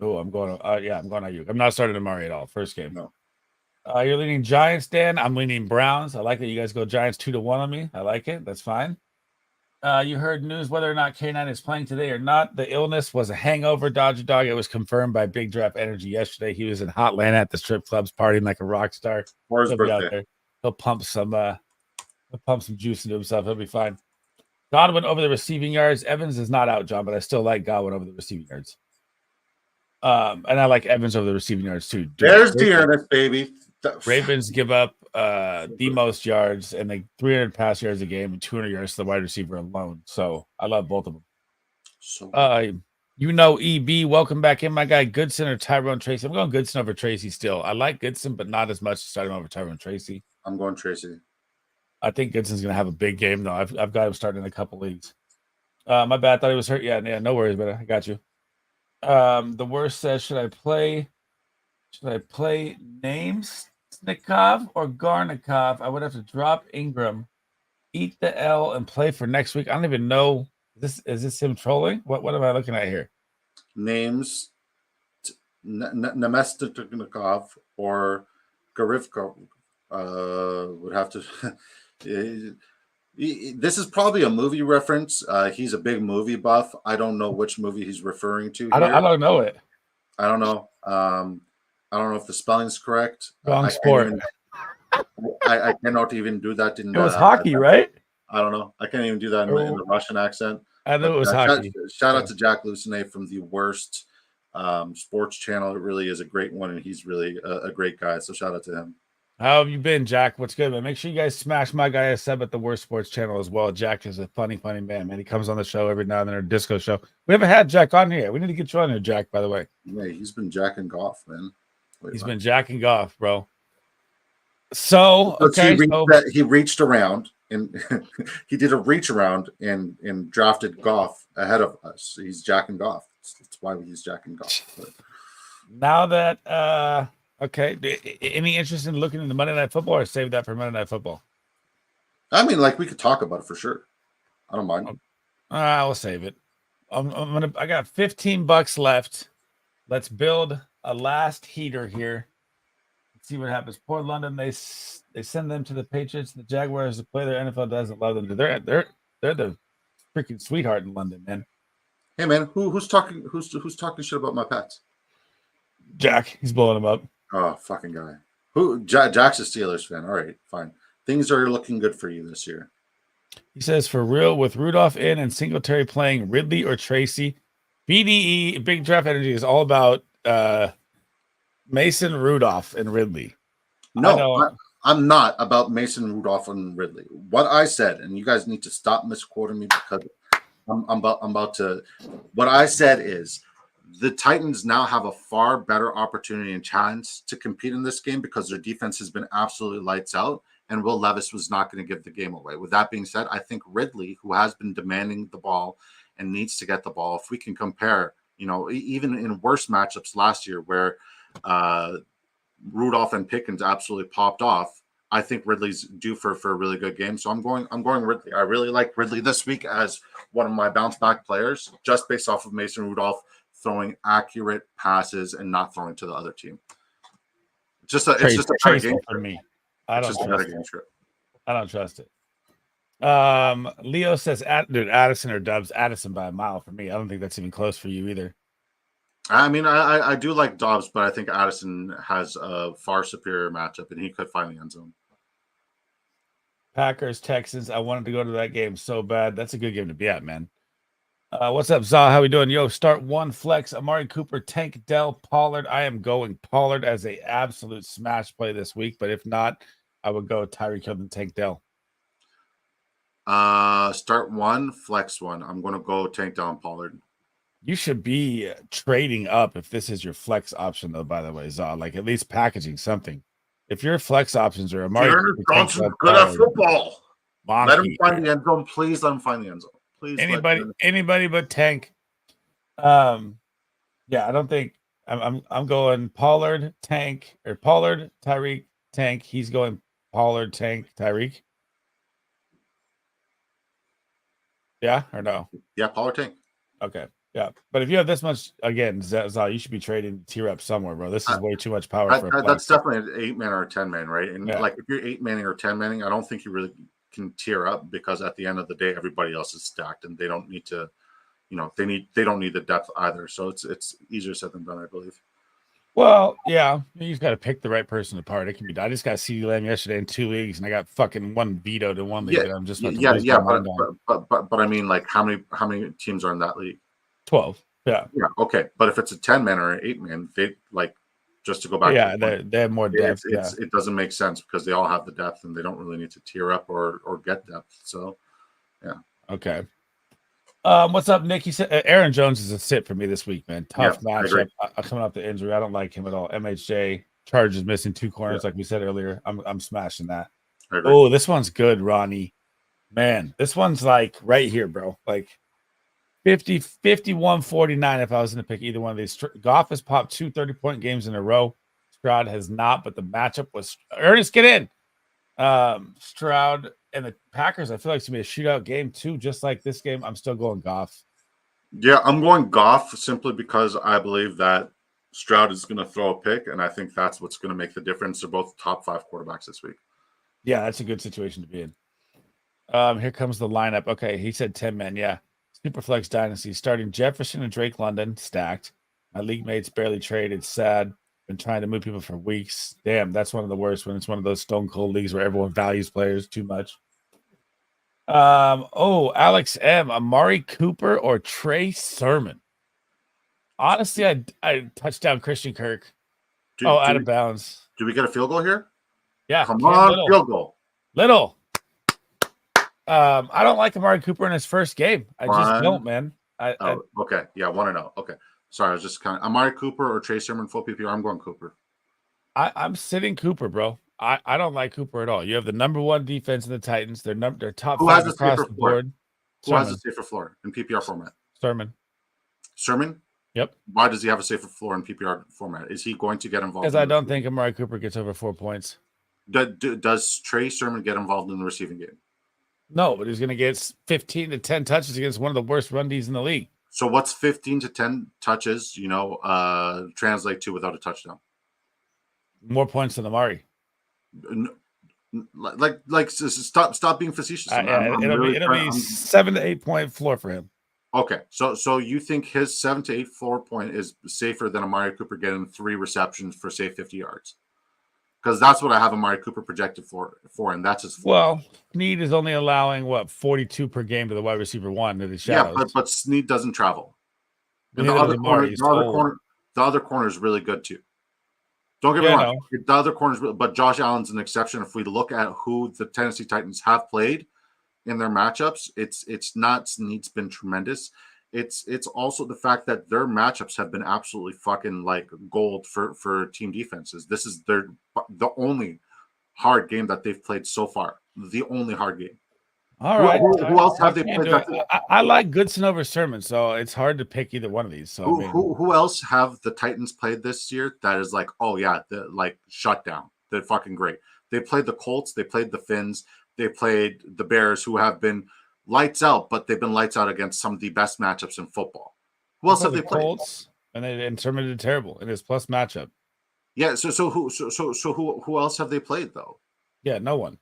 Oh, I'm going Ayuk. I'm not starting Amari at all. First game. No. You're leaning Giants, Dan. I'm leaning Browns. I like that you guys go Giants 2-1 on me. I like it. That's fine. You heard news whether or not K9 is playing today or not. The illness was a hangover, Dodger Dog. It was confirmed by BigDraftEnergy yesterday. He was in Hotlanta at the strip clubs partying like a rock star. For his birthday. He'll pump some juice into himself. He'll be fine. Godwin over the receiving yards. Evans is not out, John, but I still like Godwin over the receiving yards. And I like Evans over the receiving yards too. There's the earnest, baby. Ravens give up the most yards and like 300 pass yards a game and 200 yards to the wide receiver alone. So I love both of them. So EB, welcome back in, my guy. Goodson or Tyrone Tracy? I'm going Goodson over Tracy still. I like Goodson, but not as much to start him over Tyrone Tracy. I'm going Tracy. I think Goodson's going to have a big game, though. I've got him starting in a couple leagues. My bad. I thought he was hurt. Yeah, no worries, but I got you. The worst says, should I play Namesnikov or Garnikov? I would have to drop Ingram, eat the L, and play for next week. I don't even know. Is this him trolling? What am I looking at here? Names Nemestikov or Garivko would have to. This is probably a movie reference. He's a big movie buff. I don't know which movie he's referring to. I don't know it. I don't know. I don't know if the spelling's correct. Wrong sport. I cannot even do that in. It was hockey, right? I don't know. I can't even do that in the Russian accent. I know it was hockey. Shout out to Jack Lucene from the worst sports channel. It really is a great one, and he's really a great guy. So shout out to him. How have you been, Jack? What's good, man? Make sure you guys smash my guy a sub at the Worst Sports channel as well. Jack is a funny man, man. He comes on the show every now and then, our disco show. We haven't had Jack on here. We need to get you on here, Jack, by the way. Yeah, he's been jacking golf, man. He's been jacking golf, bro. So, okay. He reached around and he did a reach around and drafted golf ahead of us. He's jacking golf. That's why he's jacking golf. But. Now that, okay. Any interest in looking into Monday Night Football or save that for Monday Night Football? I mean, like we could talk about it for sure. I don't mind. I'll save it. I got $15 left. Let's build a last heater here. Let's see what happens. Poor London. They send them to the Patriots. The Jaguars to play. Their NFL doesn't love them. They're the freaking sweetheart in London, man. Hey man, who's talking shit about my pets? Jack. He's blowing them up. Oh, fucking guy. Jack's a Steelers fan. All right, fine. Things are looking good for you this year. He says, for real, with Rudolph in and Singletary playing, Ridley or Tracy, BDE, Big Draft Energy is all about Mason Rudolph and Ridley. No, I'm not about Mason Rudolph and Ridley. What I said, and you guys need to stop misquoting me because I'm about to. What I said is the Titans now have a far better opportunity and chance to compete in this game because their defense has been absolutely lights out, and Will Levis was not going to give the game away. With that being said, I think Ridley, who has been demanding the ball and needs to get the ball, if we can compare, even in worse matchups last year where Rudolph and Pickens absolutely popped off, I think Ridley's due for a really good game. So I'm going Ridley. I really like Ridley this week as one of my bounce back players, just based off of Mason Rudolph throwing accurate passes and not throwing to the other team. It's just a better game for me. I don't trust it. Leo says, dude, Addison or Dubs. Addison by a mile for me. I don't think that's even close for you either. I mean, I do like Dobbs, but I think Addison has a far superior matchup, and he could find the end zone. Packers, Texans. I wanted to go to that game so bad. That's a good game to be at, man. What's up, Za? How we doing? Yo, start one flex. Amari Cooper, Tank Dell, Pollard. I am going Pollard as a absolute smash play this week, but if not, I would go Tyreek Hill and Tank Dell. Start one, flex one. I'm going to go Tank Dell and Pollard. You should be trading up if this is your flex option, though, by the way, Za. Like at least packaging something. If your flex options are Amari Cooper, Johnson's good at football. Let him find the end zone. Please let him find the end zone. Please, anybody but Tank. Yeah, I don't think I'm going Pollard, Tank, or Pollard, Tyreek, Tank. He's going Pollard, Tank, Tyreek. Yeah or no? Yeah, Pollard, Tank. Okay, yeah, but if you have this much again, Zal, you should be trading tier up somewhere, bro. This is way too much power for a that's definitely an 8-man or a 10-man, right? And like if you're 8-manning or 10-manning, I don't think you really can tier up because at the end of the day, everybody else is stacked and they don't need to, they don't need the depth either. So it's easier said than done, I believe. Well, yeah, you've got to pick the right person apart. It can be. I just got CeeDee Lamb yesterday in 2 leagues, and I got fucking one vetoed in one league. And I'm just but I mean, like how many teams are in that league? 12. Yeah. Yeah. Okay, but if it's a 10-man or an 8-man, they like just to go back. Yeah, to the they have more depth. it doesn't make sense because they all have the depth and they don't really need to tier up or get depth. So, yeah. Okay. What's up, Nick? He said Aaron Jones is a sit for me this week, man. Tough matchup. Coming off the injury, I don't like him at all. MHJ Chargers missing 2 corners, like we said earlier. I'm smashing that. Oh, this one's good, Ronnie. Man, this one's like right here, bro. Like 50, 51, 49 if I was going to pick either one of these. Goff has popped 2 30-point games in a row. Stroud has not, but the matchup was Ernest, get in. Stroud and the Packers, I feel like it's going to be a shootout game too, just like this game. I'm still going Goff. Yeah, I'm going Goff simply because I believe that Stroud is going to throw a pick, and I think that's what's going to make the difference. They're both top 5 quarterbacks this week. Yeah, that's a good situation to be in. Here comes the lineup. Okay, he said 10 men. Yeah. Superflex Dynasty starting Jefferson and Drake London stacked. My league mates barely traded. Sad. Been trying to move people for weeks. Damn, that's one of the worst when it's one of those stone cold leagues where everyone values players too much. Alex M, Amari Cooper or Trey Sermon. Honestly, I touchdown Christian Kirk. Out of bounds. Do we get a field goal here? Yeah. Come on, field goal. Little. I don't like Amari Cooper in his first game. I just don't, man. Okay. Yeah, 1-0. Okay. Sorry, I was just kind of Amari Cooper or Trey Sermon full PPR. I'm going Cooper. I'm sitting Cooper, bro. I don't like Cooper at all. You have the number 1 defense in the Titans. They're top 5 across the board. Who has a safer floor in PPR format? Sermon? Yep. Why does he have a safer floor in PPR format? Is he going to get involved? Because I don't think Amari Cooper gets over 4 points. Does Trey Sermon get involved in the receiving game? No, but he's going to get 15 to 10 touches against one of the worst run Ds in the league. So what's 15 to 10 touches, translate to without a touchdown? More points than Amari. Stop being facetious. It'll be 7 to 8 point floor for him. Okay, so you think his 7 to 8 floor point is safer than Amari Cooper getting 3 receptions for say 50 yards? Because that's what I have Amari Cooper projected for, and that's his floor. Well, Snead is only allowing 42 per game to the wide receiver 1 to the shadows. Yeah, but Snead doesn't travel. And the other corner is really good too. Don't get me wrong. The other corner is really, but Josh Allen's an exception. If we look at who the Tennessee Titans have played in their matchups, it's not Snead's been tremendous. It's also the fact that their matchups have been absolutely fucking like gold for team defenses. This is the only hard game that they've played so far. The only hard game. All right. Who else have they played? I like Goodson over Sermon, so it's hard to pick either one of these. So who else have the Titans played this year that is like, oh yeah, like shut down? They're fucking great. They played the Colts, they played the Finns, they played the Bears, who have been lights out, but they've been lights out against some of the best matchups in football. Who else have they played? Colts, and Sermon did terrible in his plus matchup. Yeah, so who else have they played though? Yeah, no one.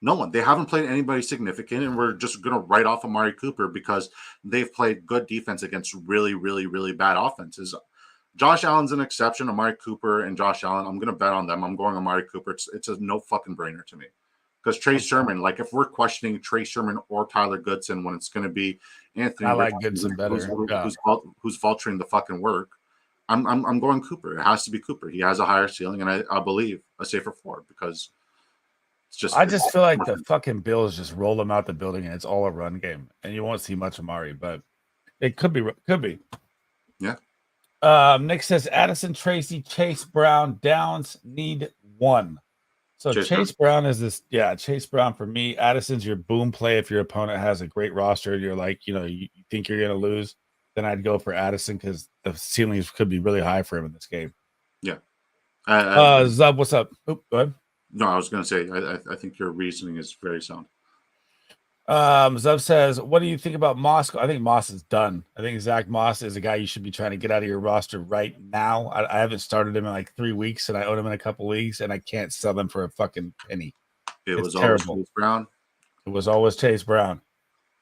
No one. They haven't played anybody significant, and we're just going to write off Amari Cooper because they've played good defense against really, really, really bad offenses. Josh Allen's an exception. Amari Cooper and Josh Allen, I'm going to bet on them. I'm going Amari Cooper. It's a no fucking brainer to me. Because Trey Sermon, like if we're questioning Trey Sermon or Tyler Goodson when it's going to be Anthony, I like Goodson better. Who's vulturing the fucking work. I'm going Cooper. It has to be Cooper. He has a higher ceiling, and I believe a safer floor because I just feel like the fucking Bills just roll them out the building and it's all a run game, and you won't see much Amari, but it could be. Yeah. Nick says Addison, Tracy, Chase Brown, Downs need 1. So Chase Brown is this. Yeah, Chase Brown for me. Addison's your boom play if your opponent has a great roster. You're like, you think you're gonna lose, then I'd go for Addison because the ceilings could be really high for him in this game. Yeah. Zub, what's up? Go ahead. No, I was going to say, I think your reasoning is very sound. Zub says, what do you think about Moss? I think Moss is done. I think Zach Moss is a guy you should be trying to get out of your roster right now. I haven't started him in like 3 weeks, and I own him in a couple leagues, and I can't sell them for a fucking penny. It was always Chase Brown. It was always Chase Brown.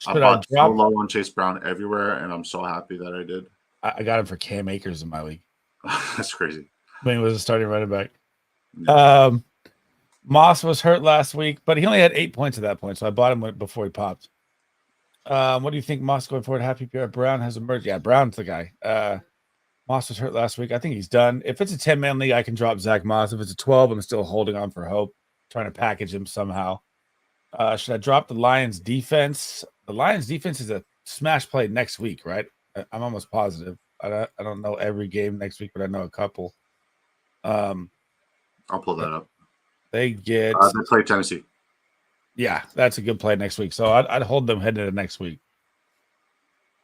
I bought so low on Chase Brown everywhere, and I'm so happy that I did. I got him for Cam Akers in my league. That's crazy. When he was a starting running back. Yeah. Moss was hurt last week, but he only had 8 points at that point, so I bought him before he popped. What do you think, Moss, going forward? Happy PPR? Brown has emerged. Yeah, Brown's the guy. Moss was hurt last week. I think he's done. If it's a 10-man league, I can drop Zach Moss. If it's a 12, I'm still holding on for hope, trying to package him somehow. Should I drop the Lions defense? The Lions defense is a smash play next week, right? I'm almost positive. I don't know every game next week, but I know a couple. I'll pull that up. They get they play Tennessee. Yeah, that's a good play next week. So I'd hold them heading into next week.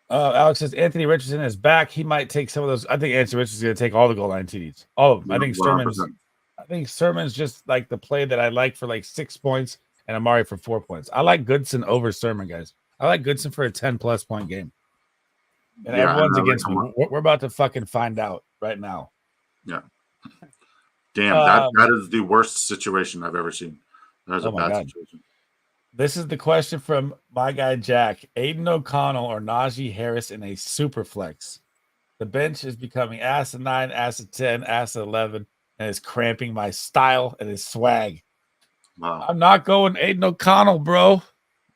Alex says Anthony Richardson is back. He might take some of those. I think Anthony Richardson's going to take all the goal line TDs. All of them. I think Sermon's just like the play that I like for like 6 points and Amari for 4 points. I like Goodson over Sermon, guys. I like Goodson for a 10-plus point game. And everyone's against me. We're about to fucking find out right now. Yeah. Damn, that is the worst situation I've ever seen. That is a bad situation. This is the question from my guy Jack. Aiden O'Connell or Najee Harris in a super flex. The bench is becoming asinine, acid 10, acid 11, and is cramping my style and his swag. Wow. I'm not going Aiden O'Connell, bro.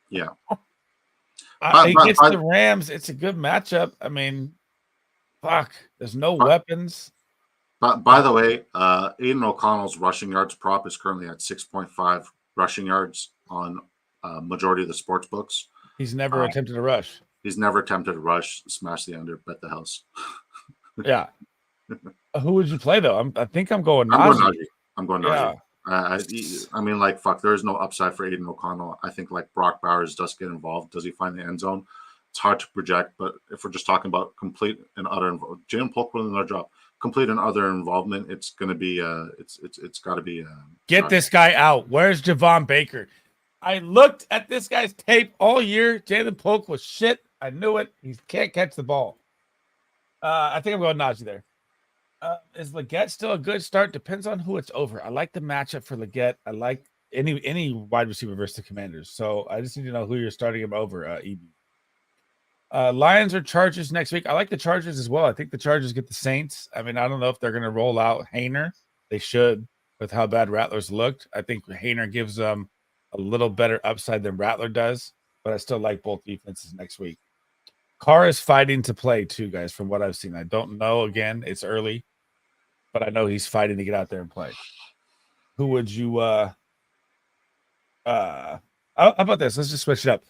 Yeah. Against the Rams, it's a good matchup. I mean, fuck. There's no weapons. By the way, Aiden O'Connell's rushing yards prop is currently at 6.5 rushing yards on majority of the sports books. He's never attempted a rush. He's never attempted a rush. Smash the under, bet the house. Yeah. Who would you play though? I think I'm going Najee. I'm going Najee. I mean, like, fuck. There is no upside for Aiden O'Connell. I think like Brock Bowers does get involved. Does he find the end zone? It's hard to project. But if we're just talking about complete and utter, Jalen Polk will another job. Complete and other involvement. It's going to be. It's got to be. Get this guy out. Where's Javon Baker? I looked at this guy's tape all year. Jalen Polk was shit. I knew it. He can't catch the ball. I think I'm going Najee there. Is Leggett still a good start? Depends on who it's over. I like the matchup for Leggett. I like any wide receiver versus the Commanders. So I just need to know who you're starting him over, EB. Lions or Chargers next week. I like the Chargers as well. I think the Chargers get the Saints. I mean, I don't know if they're going to roll out Hainer. They should with how bad Rattlers looked. I think Hainer gives them a little better upside than Rattler does, but I still like both defenses next week. Carr is fighting to play too, guys, from what I've seen. I don't know. Again, it's early, but I know he's fighting to get out there and play. Who would you how about this? Let's just switch it up.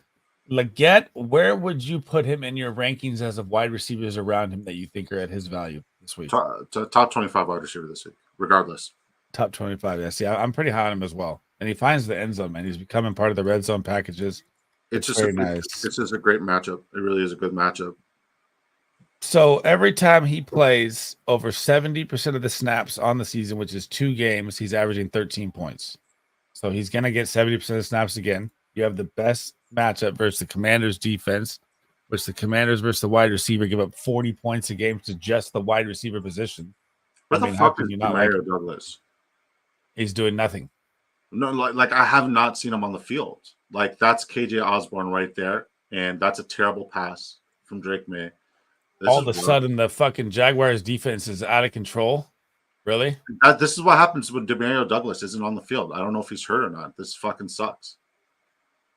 Leggett, where would you put him in your rankings as of wide receivers around him that you think are at his value this week? Top 25 wide receiver this week, regardless. Top 25, yes. Yeah, I'm pretty high on him as well. And he finds the end zone, man. He's becoming part of the red zone packages. It's just very nice. It's just a great matchup. It really is a good matchup. So every time he plays over 70% of the snaps on the season, which is 2 games, he's averaging 13 points. So he's going to get 70% of the snaps again. You have the best matchup versus the Commanders defense, which the Commanders versus the wide receiver give up 40 points a game to just the wide receiver position. What the fuck is Demario Douglas? He's doing nothing. No, like I have not seen him on the field. Like that's KJ Osborne right there, and that's a terrible pass from Drake May. All of a sudden, the fucking Jaguars defense is out of control. Really? This is what happens when Demario Douglas isn't on the field. I don't know if he's hurt or not. This fucking sucks.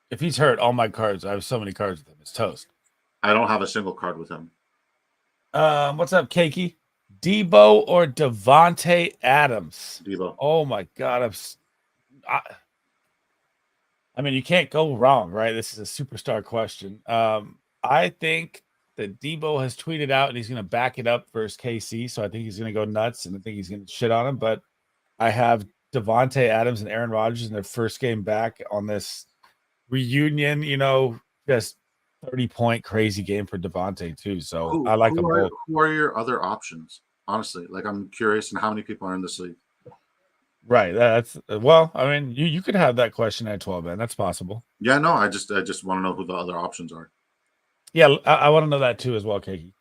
If he's hurt, all my cards, I have so many cards with him. It's toast. I don't have a single card with him. What's up, Keiki? Debo or Devontae Adams? Debo. Oh my God, I mean, you can't go wrong, right? This is a superstar question. I think that Debo has tweeted out and he's going to back it up versus KC. So I think he's going to go nuts and I think he's going to shit on him. But I have Devontae Adams and Aaron Rodgers in their first game back on this reunion, just 30-point crazy game for Devontae too. So I like them both. Who are your other options? Honestly, like I'm curious and how many people are in this league. Right. That's well, I mean, you could have that question at 12, man. That's possible. Yeah, no, I just want to know who the other options are. Yeah, I want to know that too as well, Keiki.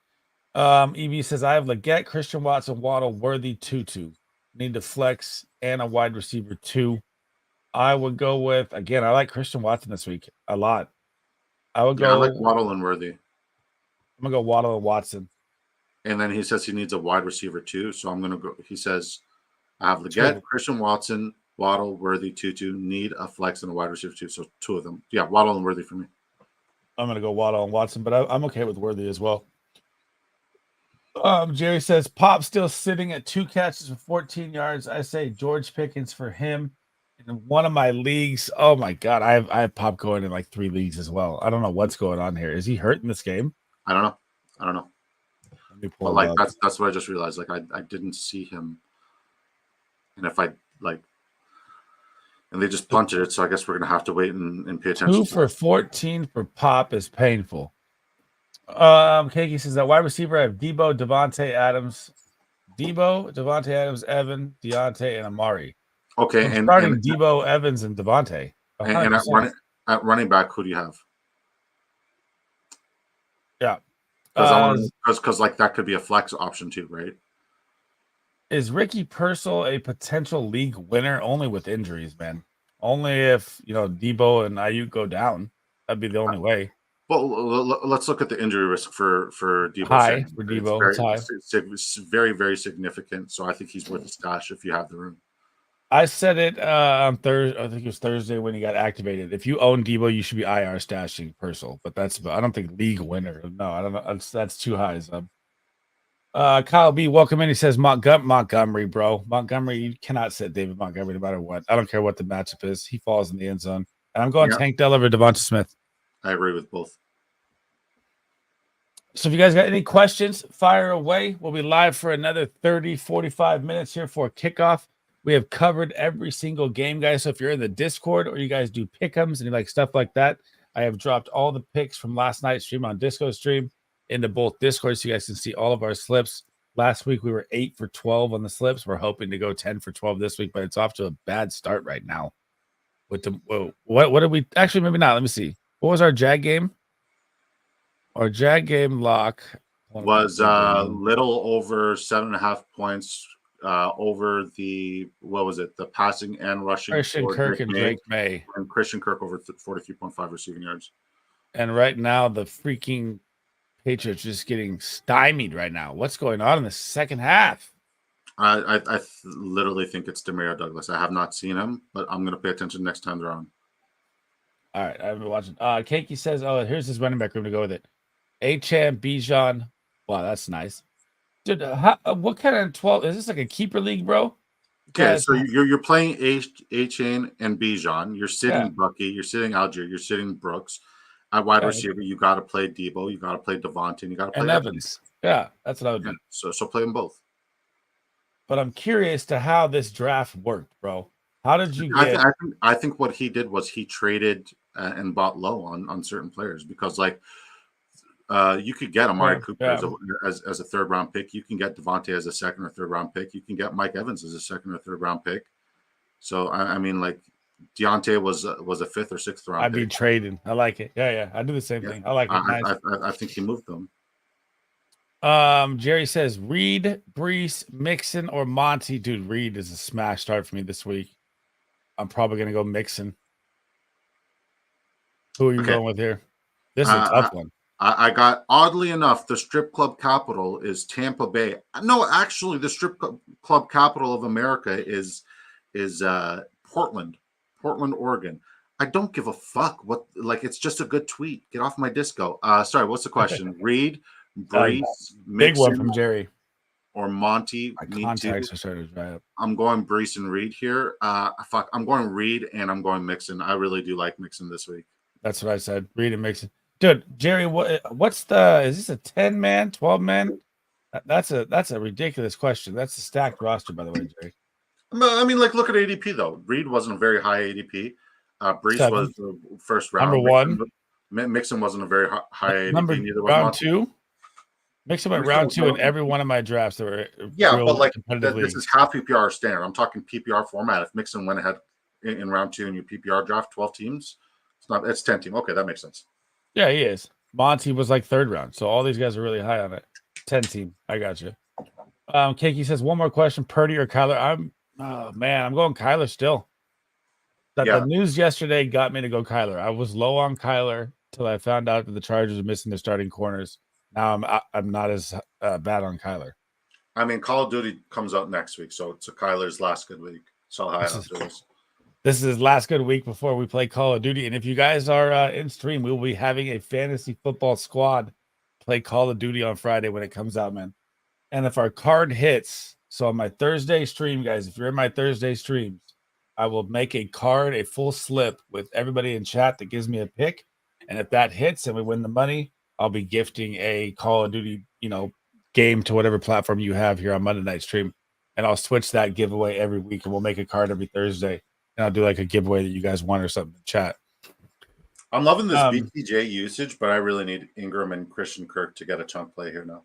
EV says I have Leggett, Christian Watson, Waddle, Worthy, Tutu. Need to flex and a wide receiver 2. I would go with again. I like Christian Watson this week a lot. I would go. I like Waddle and Worthy. I'm gonna go Waddle and Watson. And then he says he needs a wide receiver 2, so I'm gonna go. He says I have Leggett, Christian Watson, Waddle, Worthy, Tutu. Need a flex and a wide receiver 2, so 2 of them. Yeah, Waddle and Worthy for me. I'm gonna go Waddle and Watson, but I'm okay with Worthy as well. Jerry says Pop still sitting at 2 catches for 14 yards. I say George Pickens for him in one of my leagues. Oh my god, I have Pop going in like 3 leagues as well. I don't know what's going on here. Is he hurt in this game? I don't know. Let me But pull like it up. that's what I just realized. Like I didn't see him, and if I like, and they just punted it, so I guess we're gonna have to wait and pay attention. 2 for 14 for Pop is painful. Keiki says that wide receiver I have Debo, Devontae Adams, Evan, Deontay, and Amari. Okay, I'm and starting Debo, Evans, and Devontae. and at running back, who do you have? Yeah. Because like that could be a flex option too, right? Is Ricky Purcell a potential league winner? Only with injuries, man. Only if Debo and Ayuk go down. That'd be the only way. Well, let's look at the injury risk for Debo. High for Debo. It's very, very significant. So I think he's worth a stash if you have the room. I said it on Thursday. I think it was Thursday when he got activated. If you own Debo, you should be IR stashing Purcell. But I don't think league winner. No, I don't know. That's too high. Kyle B, welcome in. He says Montgomery, bro. Montgomery, you cannot sit David Montgomery no matter what. I don't care what the matchup is. He falls in the end zone. And I'm going Tank Dell over Devonta Smith. I agree with both. So if you guys got any questions, fire away. We'll be live for another 30, 45 minutes here for kickoff. We have covered every single game, guys. So if you're in the Discord or you guys do pick'ems and you like stuff like that, I have dropped all the picks from last night's stream on Disco stream into both Discord so you guys can see all of our slips. Last week we were 8 for 12 on the slips. We're hoping to go 10 for 12 this week, but it's off to a bad start right now. With the what did we actually maybe not? Let me see. What was our Jag game? Our Jag game lock was little over 7.5 points over the the passing and rushing. Christian Kirk and Drake May. And Christian Kirk over 43.5 receiving yards. And right now the freaking Patriots just getting stymied right now. What's going on in the second half? I literally think it's Demario Douglas. I have not seen him, but I'm going to pay attention next time they're on. All right, I've been watching. Keiki says, "Oh, here's his running back room to go with it." Achane, Bijan. Wow, that's nice, dude. What kind of 12 is this? Like a keeper league, bro? Okay, so you're playing Achane and Bijan. You're sitting Bucky. You're sitting Algier. You're sitting Brooks. At wide receiver, you got to play Debo. You got to play Devontae. And you got to play Evans. Yeah, that's what I would do. So play them both. But I'm curious to how this draft worked, bro. How did you get? I think what he did was he traded and bought low on certain players because you could get Amari Cooper as a third round pick. You can get Devontae as a second or third round pick. You can get Mike Evans as a second or third round pick. So I mean, like Deontay was a fifth or sixth round. I'd be trading. I like it. Yeah. I do the same thing. I like it. Nice. I think he moved them. Jerry says Reed, Brees, Mixon, or Monty. Dude, Reed is a smash start for me this week. I'm probably gonna go Mixon. Who are you going with here? This is a tough one. I got, oddly enough, the strip club capital is Tampa Bay. No, actually, the strip club capital of America is Portland, Oregon. I don't give a fuck it's just a good tweet. Get off my disco. Sorry, what's the question? Reed, Brees, big one from Jerry, or Monty. My contacts are starting to dry up. I'm going Brees and Reed here. I'm going Reed and I'm going Mixon. I really do like Mixon this week. That's what I said. Reed and Mixon. Dude, Jerry, is this a 10-man, 12-man? That's a ridiculous question. That's a stacked roster, by the way, Jerry. I mean, look at ADP though. Reed wasn't a very high ADP. Brees was the first round. Number one. Mixon wasn't a very high ADP. Neither was round two. Mixon went round two in every one of my drafts. That were but this is half PPR standard. I'm talking PPR format. If Mixon went ahead in round two in your PPR draft, 12 teams, it's 10 team. Okay, that makes sense. Yeah, he is. Monty was like third round, so all these guys are really high on it. 10 team. I got you. Keiki says one more question: Purdy or Kyler? I'm going Kyler still. The news yesterday got me to go Kyler. I was low on Kyler till I found out that the Chargers are missing their starting corners. Now I'm not as bad on Kyler. I mean, Call of Duty comes out next week, so it's Kyler's last good week. So high on this. This is his last good week before we play Call of Duty. And if you guys are in stream, we will be having a fantasy football squad play Call of Duty on Friday when it comes out, man. And if our card hits, so on my Thursday stream, guys, if you're in my Thursday streams, I will make a card, a full slip with everybody in chat that gives me a pick. And if that hits and we win the money, I'll be gifting a Call of Duty, game to whatever platform you have here on Monday night stream. And I'll switch that giveaway every week, and we'll make a card every Thursday. And I'll do like a giveaway that you guys want or something in chat. I'm loving this BTJ usage, but I really need Ingram and Christian Kirk to get a chunk play here now.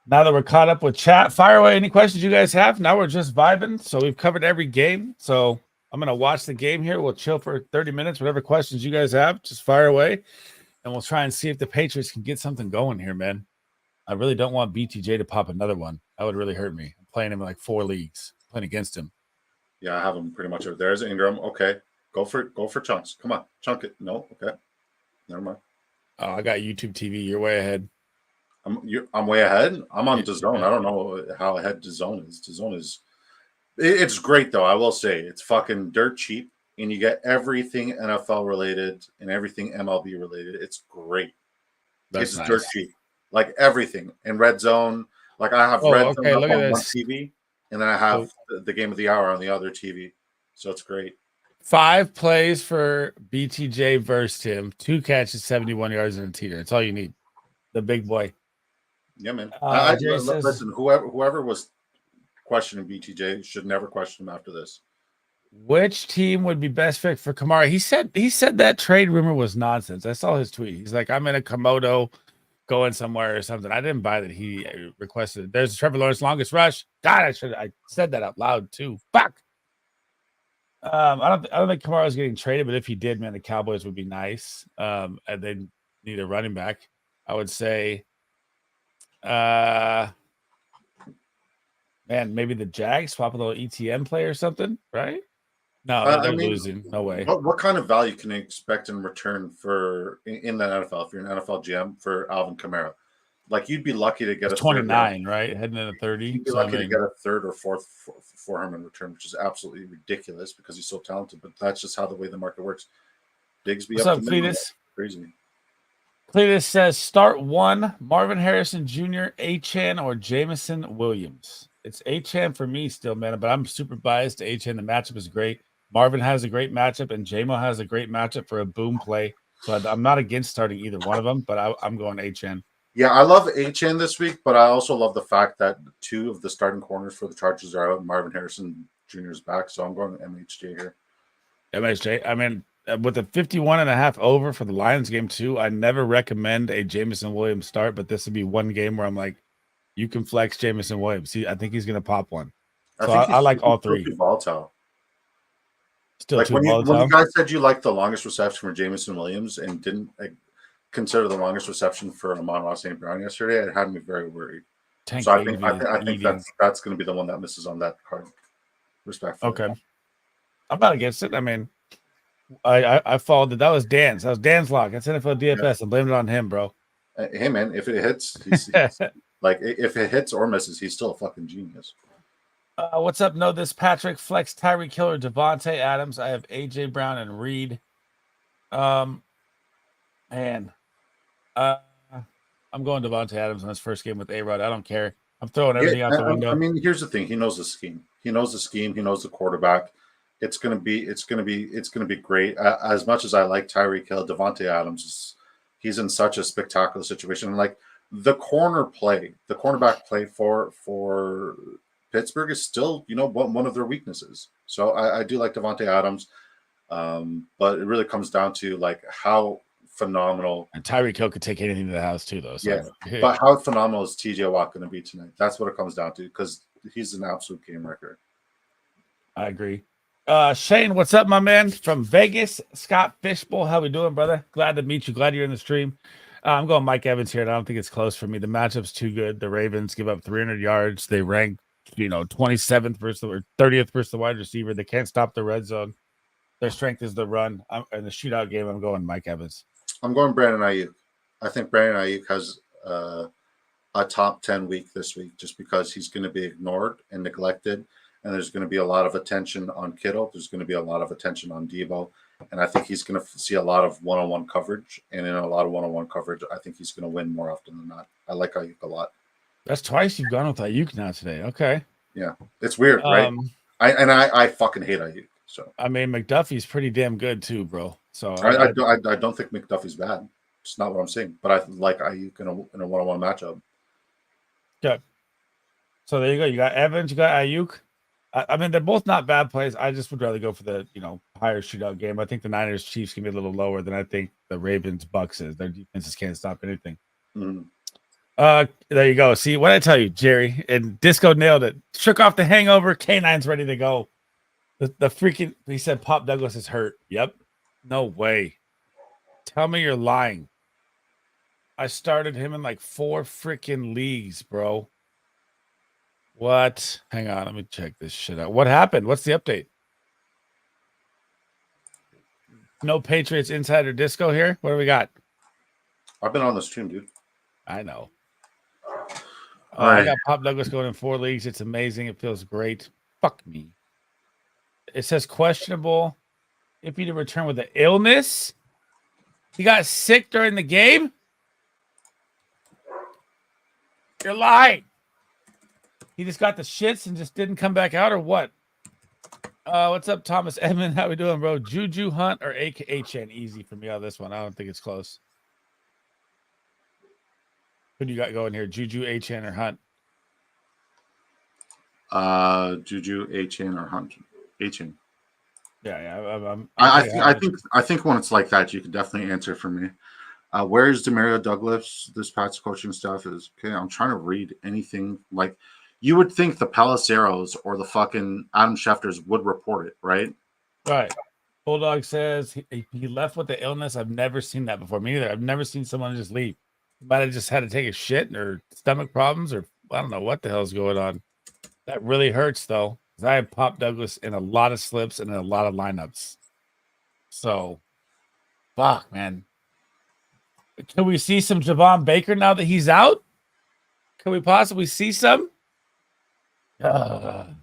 Now that we're caught up with chat, fire away any questions you guys have. Now we're just vibing. So we've covered every game. So I'm going to watch the game here. We'll chill for 30 minutes. Whatever questions you guys have, just fire away. And we'll try and see if the Patriots can get something going here, man. I really don't want BTJ to pop another one. That would really hurt me. I'm playing him in like 4 leagues, playing against him. Yeah, I have him pretty much. There's Ingram. Okay. Go for it. Go for chunks. Come on. Chunk it. No. Okay. Never mind. Oh, I got YouTube TV. You're way ahead. I'm way ahead. I'm on DAZN. I don't know how ahead DAZN is. DAZN is it's great though. I will say it's fucking dirt cheap, and you get everything NFL related and everything MLB related. It's great. It's nice. Dirt cheap, like everything. And Red Zone, like I have Red Zone up on one TV, and then I have the game of the hour on the other TV. So it's great. 5 plays for BTJ versus him. 2 catches, 71 yards, and a teeter. That's all you need. The big boy. Yeah, man. Listen, whoever was questioning BTJ should never question him after this. Which team would be best fit for Kamara? He said that trade rumor was nonsense. I saw his tweet. He's like, I'm in a Komodo going somewhere or something. I didn't buy that he requested it. There's Trevor Lawrence longest rush. God, I said that out loud too. Fuck. I don't think Kamara's getting traded, but if he did, man, the Cowboys would be nice. And they need a running back. I would say man, maybe the Jags swap a little ETN play or something, right? No, they're losing. No way. What kind of value can you expect in return in the NFL if you're an NFL GM for Alvin Kamara? Like you'd be lucky to get a 29, right? Heading into 30. You'd be lucky to get a third or fourth for him in return, which is absolutely ridiculous because he's so talented. But that's just how the way the market works. Digsby What's up, Cletus? Crazy. Cletus says start 1, Marvin Harrison Jr., Achane, or Jameson Williams. It's Achane for me still, man, but I'm super biased to Achane. The matchup is great. Marvin has a great matchup, and JMO has a great matchup for a boom play. So I'm not against starting either one of them, but I'm going Achane. Yeah, I love Achane this week, but I also love the fact that 2 of the starting corners for the Chargers are out. Marvin Harrison Jr. is back, so I'm going MHJ here. MHJ, I mean, with a 51.5 over for the Lions game too, I never recommend a Jameson Williams start, but this would be one game where I'm like, you can flex Jameson Williams. I think he's going to pop one. So I like all 3. Volatile. Still like too when volatile. You guys said you liked the longest reception for Jameson Williams and didn't consider the longest reception for Amon-Ra St. Brown yesterday, it had me very worried. So I think that's going to be the one that misses on that card. Respectfully. Okay. I'm not against it. I mean, I followed it. That was Dan's. That was Dan's lock. That's NFL DFS. Yeah. I'm blaming it on him, bro. Hey, man, if it hits, he's like if it hits or misses, he's still a fucking genius. What's up? No, this Patrick Flex, Tyreek Hill, Devontae Adams. I have AJ Brown and Reed. I'm going Devontae Adams in his first game with A-Rod. I don't care. I'm throwing everything out the window. I mean, here's the thing. He knows the scheme. He knows the quarterback. It's gonna be great. As much as I like Tyreek Hill, Devontae Adams he's in such a spectacular situation. Like the cornerback play for Pittsburgh is still, one of their weaknesses. So I do like Devontae Adams, but it really comes down to like how phenomenal. And Tyreek Hill could take anything to the house too, though. So. Yeah, but how phenomenal is TJ Watt going to be tonight? That's what it comes down to because he's an absolute game wrecker. I agree. Shane, what's up, my man? From Vegas, Scott Fishbowl. How we doing, brother? Glad to meet you. Glad you're in the stream. I'm going Mike Evans here, and I don't think it's close for me. The matchup's too good. The Ravens give up 300 yards. They rank, 27th versus or 30th versus the wide receiver. They can't stop the red zone. Their strength is the run. In the shootout game, I'm going Mike Evans. I'm going Brandon Ayuk. I think Brandon Ayuk has a top 10 week this week just because he's going to be ignored and neglected. And there's going to be a lot of attention on Kittle. There's going to be a lot of attention on Deebo. And I think he's going to see a lot of one-on-one coverage. And in a lot of one-on-one coverage, I think he's going to win more often than not. I like Ayuk a lot. That's twice you've gone with Ayuk now today. Okay. Yeah, it's weird, right? I fucking hate Ayuk. So I mean, McDuffie's pretty damn good too, bro. So I don't think McDuffie's bad. It's not what I'm saying, but I like Ayuk in a one-on-one matchup. Okay. So there you go. You got Evans, you got Ayuk. I mean, they're both not bad plays. I just would rather go for the higher shootout game. I think the Niners Chiefs can be a little lower than I think the Ravens Bucks is. Their defenses can't stop anything. Mm. There you go. See what I tell you, Jerry, and Disco nailed it. Shook off the hangover. K9's ready to go. The freaking he said Pop Douglas is hurt. Yep. No way. Tell me you're lying. I started him in like 4 freaking leagues, bro. What? Hang on, let me check this shit out. What happened? What's the update? No Patriots Insider Disco here. What do we got? I've been on this team, dude. I know. All right. I got Pop Douglas going in 4 leagues. It's amazing. It feels great. Fuck me. It says questionable if he to return with an illness. He got sick during the game. You're lying. He just got the shits and just didn't come back out, or what? What's up, Thomas Edmond? How we doing, bro? Juju Hunt or AKHN? Easy for me on this one. I don't think it's close. Who do you got going here? Juju, HN, or Hunt? Juju, HN, or Hunt? HN. Yeah. I think when it's like that, you can definitely answer for me. Where's Demario Douglas? This Pat's coaching staff is okay. I'm trying to read anything like you would think the Palaceros or the fucking Adam Schefters would report it, right? Right. Bulldog says he left with the illness. I've never seen that before. Me either. I've never seen someone just leave. He might have just had to take a shit or stomach problems, or I don't know what the hell's going on. That really hurts though. I have Pop Douglas in a lot of slips and in a lot of lineups. So, fuck, man. Can we see some Javon Baker now that he's out? Can we possibly see some? I'm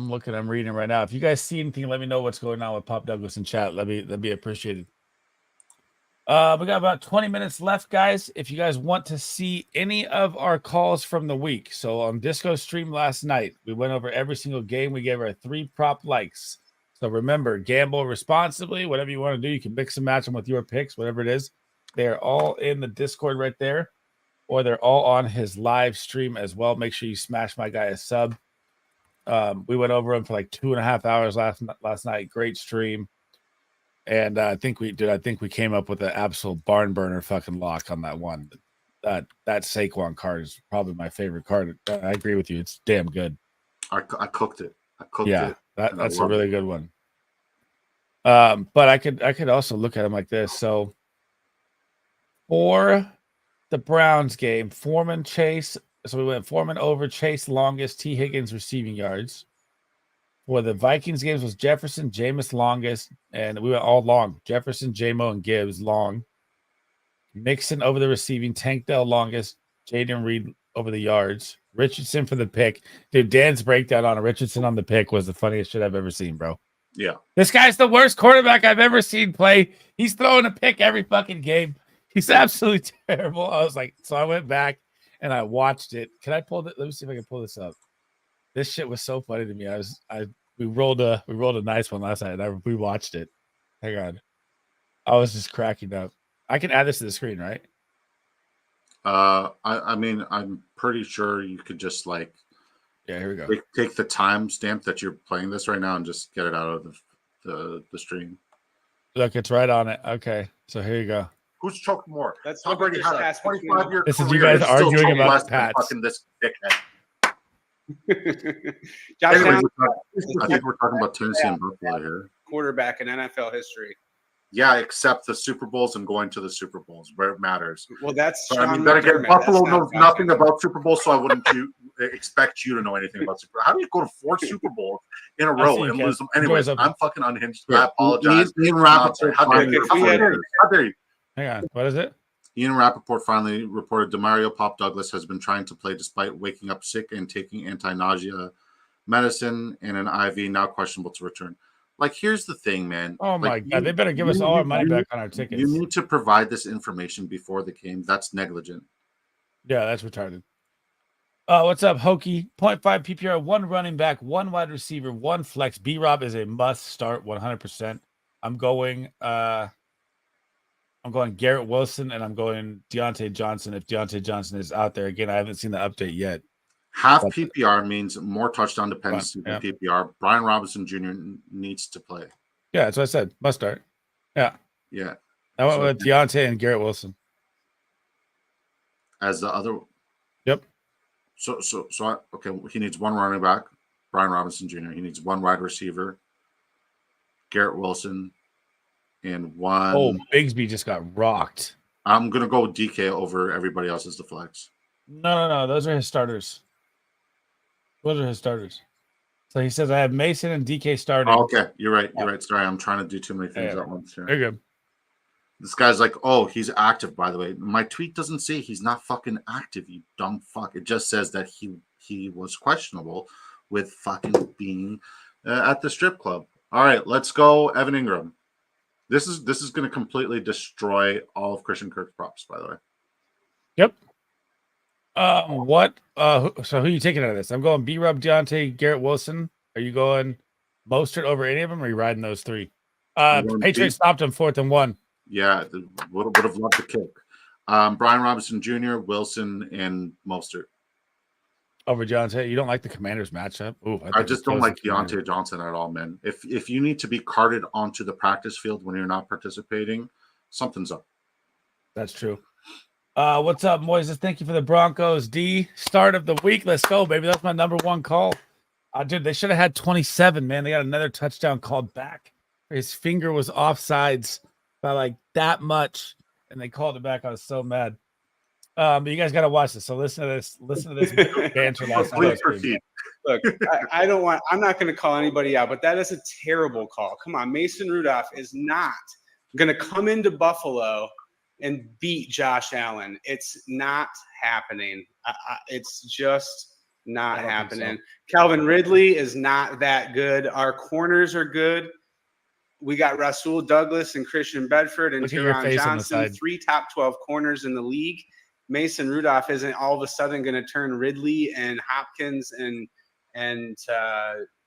looking. I'm reading right now. If you guys see anything, let me know what's going on with Pop Douglas in chat. That'd be appreciated. We got about 20 minutes left, guys. If you guys want to see any of our calls from the week, so on Disco stream last night, we went over every single game. We gave our 3 prop likes. So remember, gamble responsibly. Whatever you want to do, you can mix and match them with your picks, whatever it is. They're all in the Discord right there, or they're all on his live stream as well. Make sure you smash my guy a sub. We went over them for like 2.5 hours last night. Great stream. And I think we came up with an absolute barn burner fucking lock on that one. That Saquon card is probably my favorite card. I agree with you. It's damn good. I cooked it. Yeah, that's a really good one. But I could also look at him like this. So for the Browns game, Foreman, Chase. So we went Foreman over, Chase longest, T. Higgins receiving yards. For the Vikings games was Jefferson, Jameis longest, and we went all long. Jefferson, J-Mo, and Gibbs long. Mixon over the receiving, Tank Dell longest, Jaden Reed over the yards. Richardson for the pick. Dude, Dan's breakdown on Richardson on the pick was the funniest shit I've ever seen, bro. Yeah. This guy's the worst quarterback I've ever seen play. He's throwing a pick every fucking game. He's absolutely terrible. I was like, so I went back and I watched it. Can I pull it? Let me see if I can pull this up. This shit was so funny to me. We rolled a nice one last night. We watched it. Hang on. I was just cracking up. I can add this to the screen, right? I mean, I'm pretty sure you could just like, yeah, here we go. Take the timestamp that you're playing this right now and just get it out of the stream. Look, it's right on it. Okay, so here you go. Who's choked more? That's Tom Brady had a 25-year This is career. you guys arguing about less Pats. Fucking this dickhead. Josh Anyways, Allen, I think we're talking about Tennessee and Buffalo here. quarterback in NFL history. Yeah, except the Super Bowls and going to the Super Bowls where it matters. Well, that's So, I mean, Sean better get McDermott. Buffalo That's not knows Josh nothing Allen. about Super Bowls, so I wouldn't expect you to know anything about Super Bowls. How do you go to 4 Super Bowls in a row and lose them? Anyways, I'm fucking unhinged. I apologize. Ian Rappaport. How dare you? Hang on. What is it? Ian Rappaport finally reported Demario Pop Douglas has been trying to play despite waking up sick and taking anti-nausea medicine and an IV, now questionable to return. Like, here's the thing, man. Oh my like, God. They better give us all our money back on our tickets. You need to provide this information before the game. That's negligent. Yeah, that's retarded. What's up, Hokey? 0.5 PPR, 1 running back, 1 wide receiver, 1 flex. B-Rob is a must start 100%. I'm going Garrett Wilson, and I'm going Deontay Johnson if Deontay Johnson is out there. Again, I haven't seen the update yet. Half PPR means more touchdown dependency than yeah. PPR. Brian Robinson Jr. needs to play. Yeah, that's what I said. Must start. Yeah. Yeah. I went with Deontay and Garrett Wilson. As the other. Yep. So okay, he needs 1 running back, Brian Robinson Jr. He needs 1 wide receiver, Garrett Wilson, and 1. Oh, Bigsby just got rocked. I'm gonna go DK over everybody else as the flex. No. Those are his starters. So he says I have Mason and DK starting. Oh, okay, you're right. You're right. Sorry, I'm trying to do too many things at once here. You're good. This guy's like, oh, he's active, by the way. My tweet doesn't say he's not fucking active, you dumb fuck. It just says that he was questionable with fucking being at the strip club. All right, let's go, Evan Ingram. This is going to completely destroy all of Christian Kirk's props, by the way. Yep. So who are you taking out of this? I'm going B-Rob, Deontay, Garrett Wilson. Are you going Mostert over any of them, or are you riding those 3? Patriots stopped him 4th and 1. Yeah, would have loved to kick. Brian Robinson Jr., Wilson, and Mostert. Over Deontay. You don't like the Commanders matchup? Ooh, I just don't like Deontay Johnson at all, man. If you need to be carted onto the practice field when you're not participating, something's up. That's true. What's up, Moises? Thank you for the Broncos. D, start of the week. Let's go, baby. That's my number 1 call. Dude, they should have had 27, man. They got another touchdown called back. His finger was offsides by like that much, and they called it back. I was so mad. But you guys got to watch this. So listen to this. Listen to this banter last night. Look, I'm not going to call anybody out, but that is a terrible call. Come on, Mason Rudolph is not going to come into Buffalo and beat Josh Allen. It's not happening. It's just not happening. So. Calvin Ridley is not that good. Our corners are good. We got Rasul Douglas and Christian Bedford and Tyron Johnson, 3 top 12 corners in the league. Mason Rudolph isn't all of a sudden going to turn Ridley and Hopkins and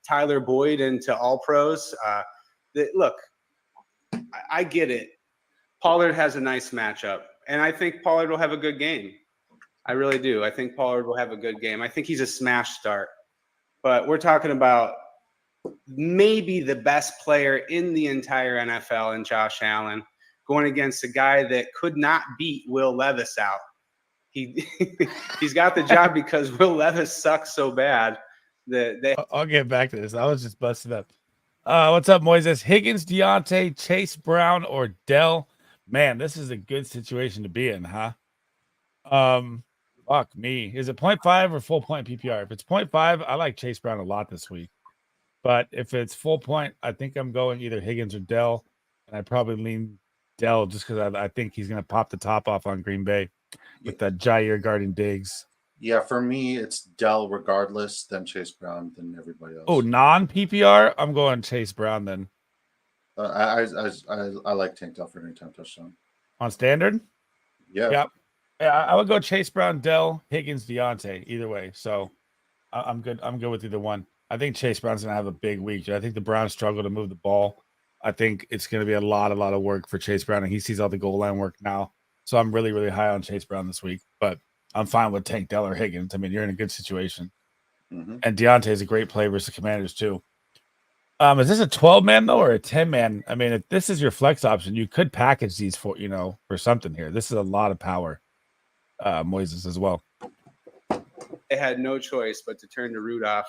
Tyler Boyd into all pros. Look, I get it. Pollard has a nice matchup, and I think Pollard will have a good game. I really do. I think Pollard will have a good game. I think he's a smash start. But we're talking about maybe the best player in the entire NFL in Josh Allen going against a guy that could not beat Will Levis out. He's got the job because Will Levis sucks so bad that I'll get back to this. I was just busted up. What's up, Moises? Higgins, Deontay, Chase Brown, or Dell? Man, this is a good situation to be in, huh? Fuck me. Is it 0.5 or full point PPR? If it's 0.5, I like Chase Brown a lot this week. But if it's full point, I think I'm going either Higgins or Dell. And I probably lean Dell just because I think he's going to pop the top off on Green Bay with that Jair guarding Diggs. Yeah, for me, it's Dell regardless, then Chase Brown, then everybody else. Oh, non-PPR? I'm going Chase Brown then. I like Tank Dell for anytime touchdown. On standard? Yeah. Yeah, I would go Chase Brown, Dell, Higgins, Deontay, either way. So I'm good. I'm good with either one. I think Chase Brown's going to have a big week. I think the Browns struggle to move the ball. I think it's going to be a lot of work for Chase Brown, and he sees all the goal line work now. So I'm really, really high on Chase Brown this week. But I'm fine with Tank Dell or Higgins. I mean, you're in a good situation. Mm-hmm. And Deontay is a great play versus the Commanders, too. Is this a 12-man, though, or a 10-man? I mean, if this is your flex option, you could package these for something here. This is a lot of power, Moises, as well. They had no choice but to turn to Rudolph.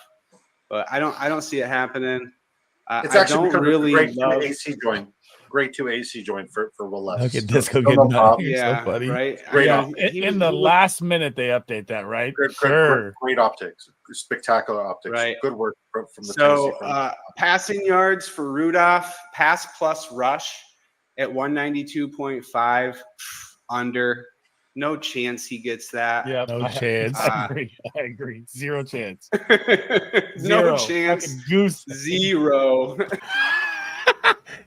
But I don't see it happening. It's actually become really a great AC joint. Great 2 AC joint for Will Levis. Look at Disco getting up. Yeah, so funny. Right. Great in the last minute, they update that, right? Great optics. Spectacular optics. Right. Good work from the So passing yards for Rudolph, pass plus rush at 192.5 under. No chance he gets that. Yeah, no chance. I agree. Zero chance. No chance. Goose. Zero.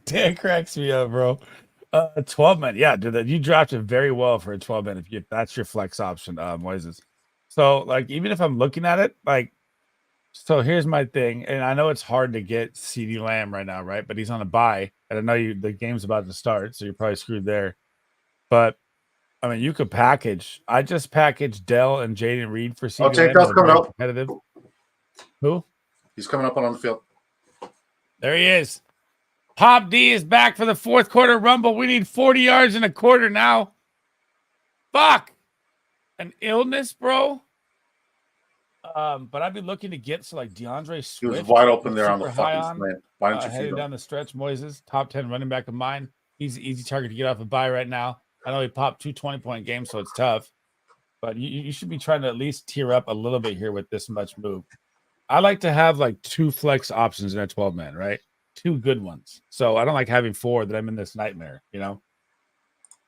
Dan cracks me up, bro. 12 man. Yeah, dude, you drafted very well for a 12 man if that's your flex option, Moises. So, like, even if I'm looking at it, like, so here's my thing, and I know it's hard to get CeeDee Lamb right now, right? But he's on a bye, and I know the game's about to start, so you're probably screwed there. But I mean, you could package. I just packaged Dell and Jaden Reed for CeeDee Lamb. Takeoff's coming up. Competitive. Who? He's coming up on the field. There he is. Pop D is back for the fourth quarter rumble. We need 40 yards in a quarter now. Fuck. An illness, bro. But I'd be looking to get like DeAndre Swift. He was wide open there on the fucking slant. Why don't you heading down the stretch, Moises, top 10 running back of mine. He's an easy target to get off a bye right now. I know he popped 2 20-point games, so it's tough. But you should be trying to at least tier up a little bit here with this much move. I like to have like 2 flex options in a 12-man, right? 2 good ones. So I don't like having 4 that I'm in this nightmare, you know?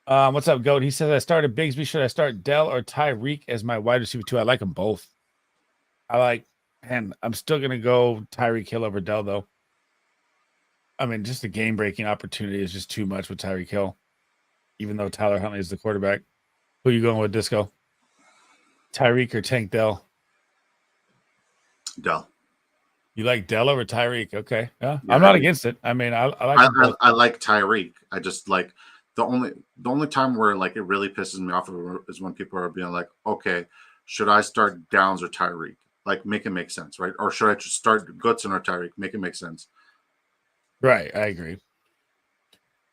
What's up, Goat? He says, I started Bigsby. Should I start Dell or Tyreek as my wide receiver 2? I like them both. And I'm still going to go Tyreek Hill over Dell, though. I mean, just the game-breaking opportunity is just too much with Tyreek Hill, even though Tyler Huntley is the quarterback. Who are you going with, Disco? Tyreek or Tank Dell? Dell. You like Dell over Tyreek? Okay. Yeah, I'm not against it. I mean, I like Tyreek. I just like the only time where like it really pisses me off is when people are being like, okay, should I start Downs or Tyreek? Like, make it make sense, right? Or should I just start Goodson or Tyreek? Make it make sense. Right, I agree.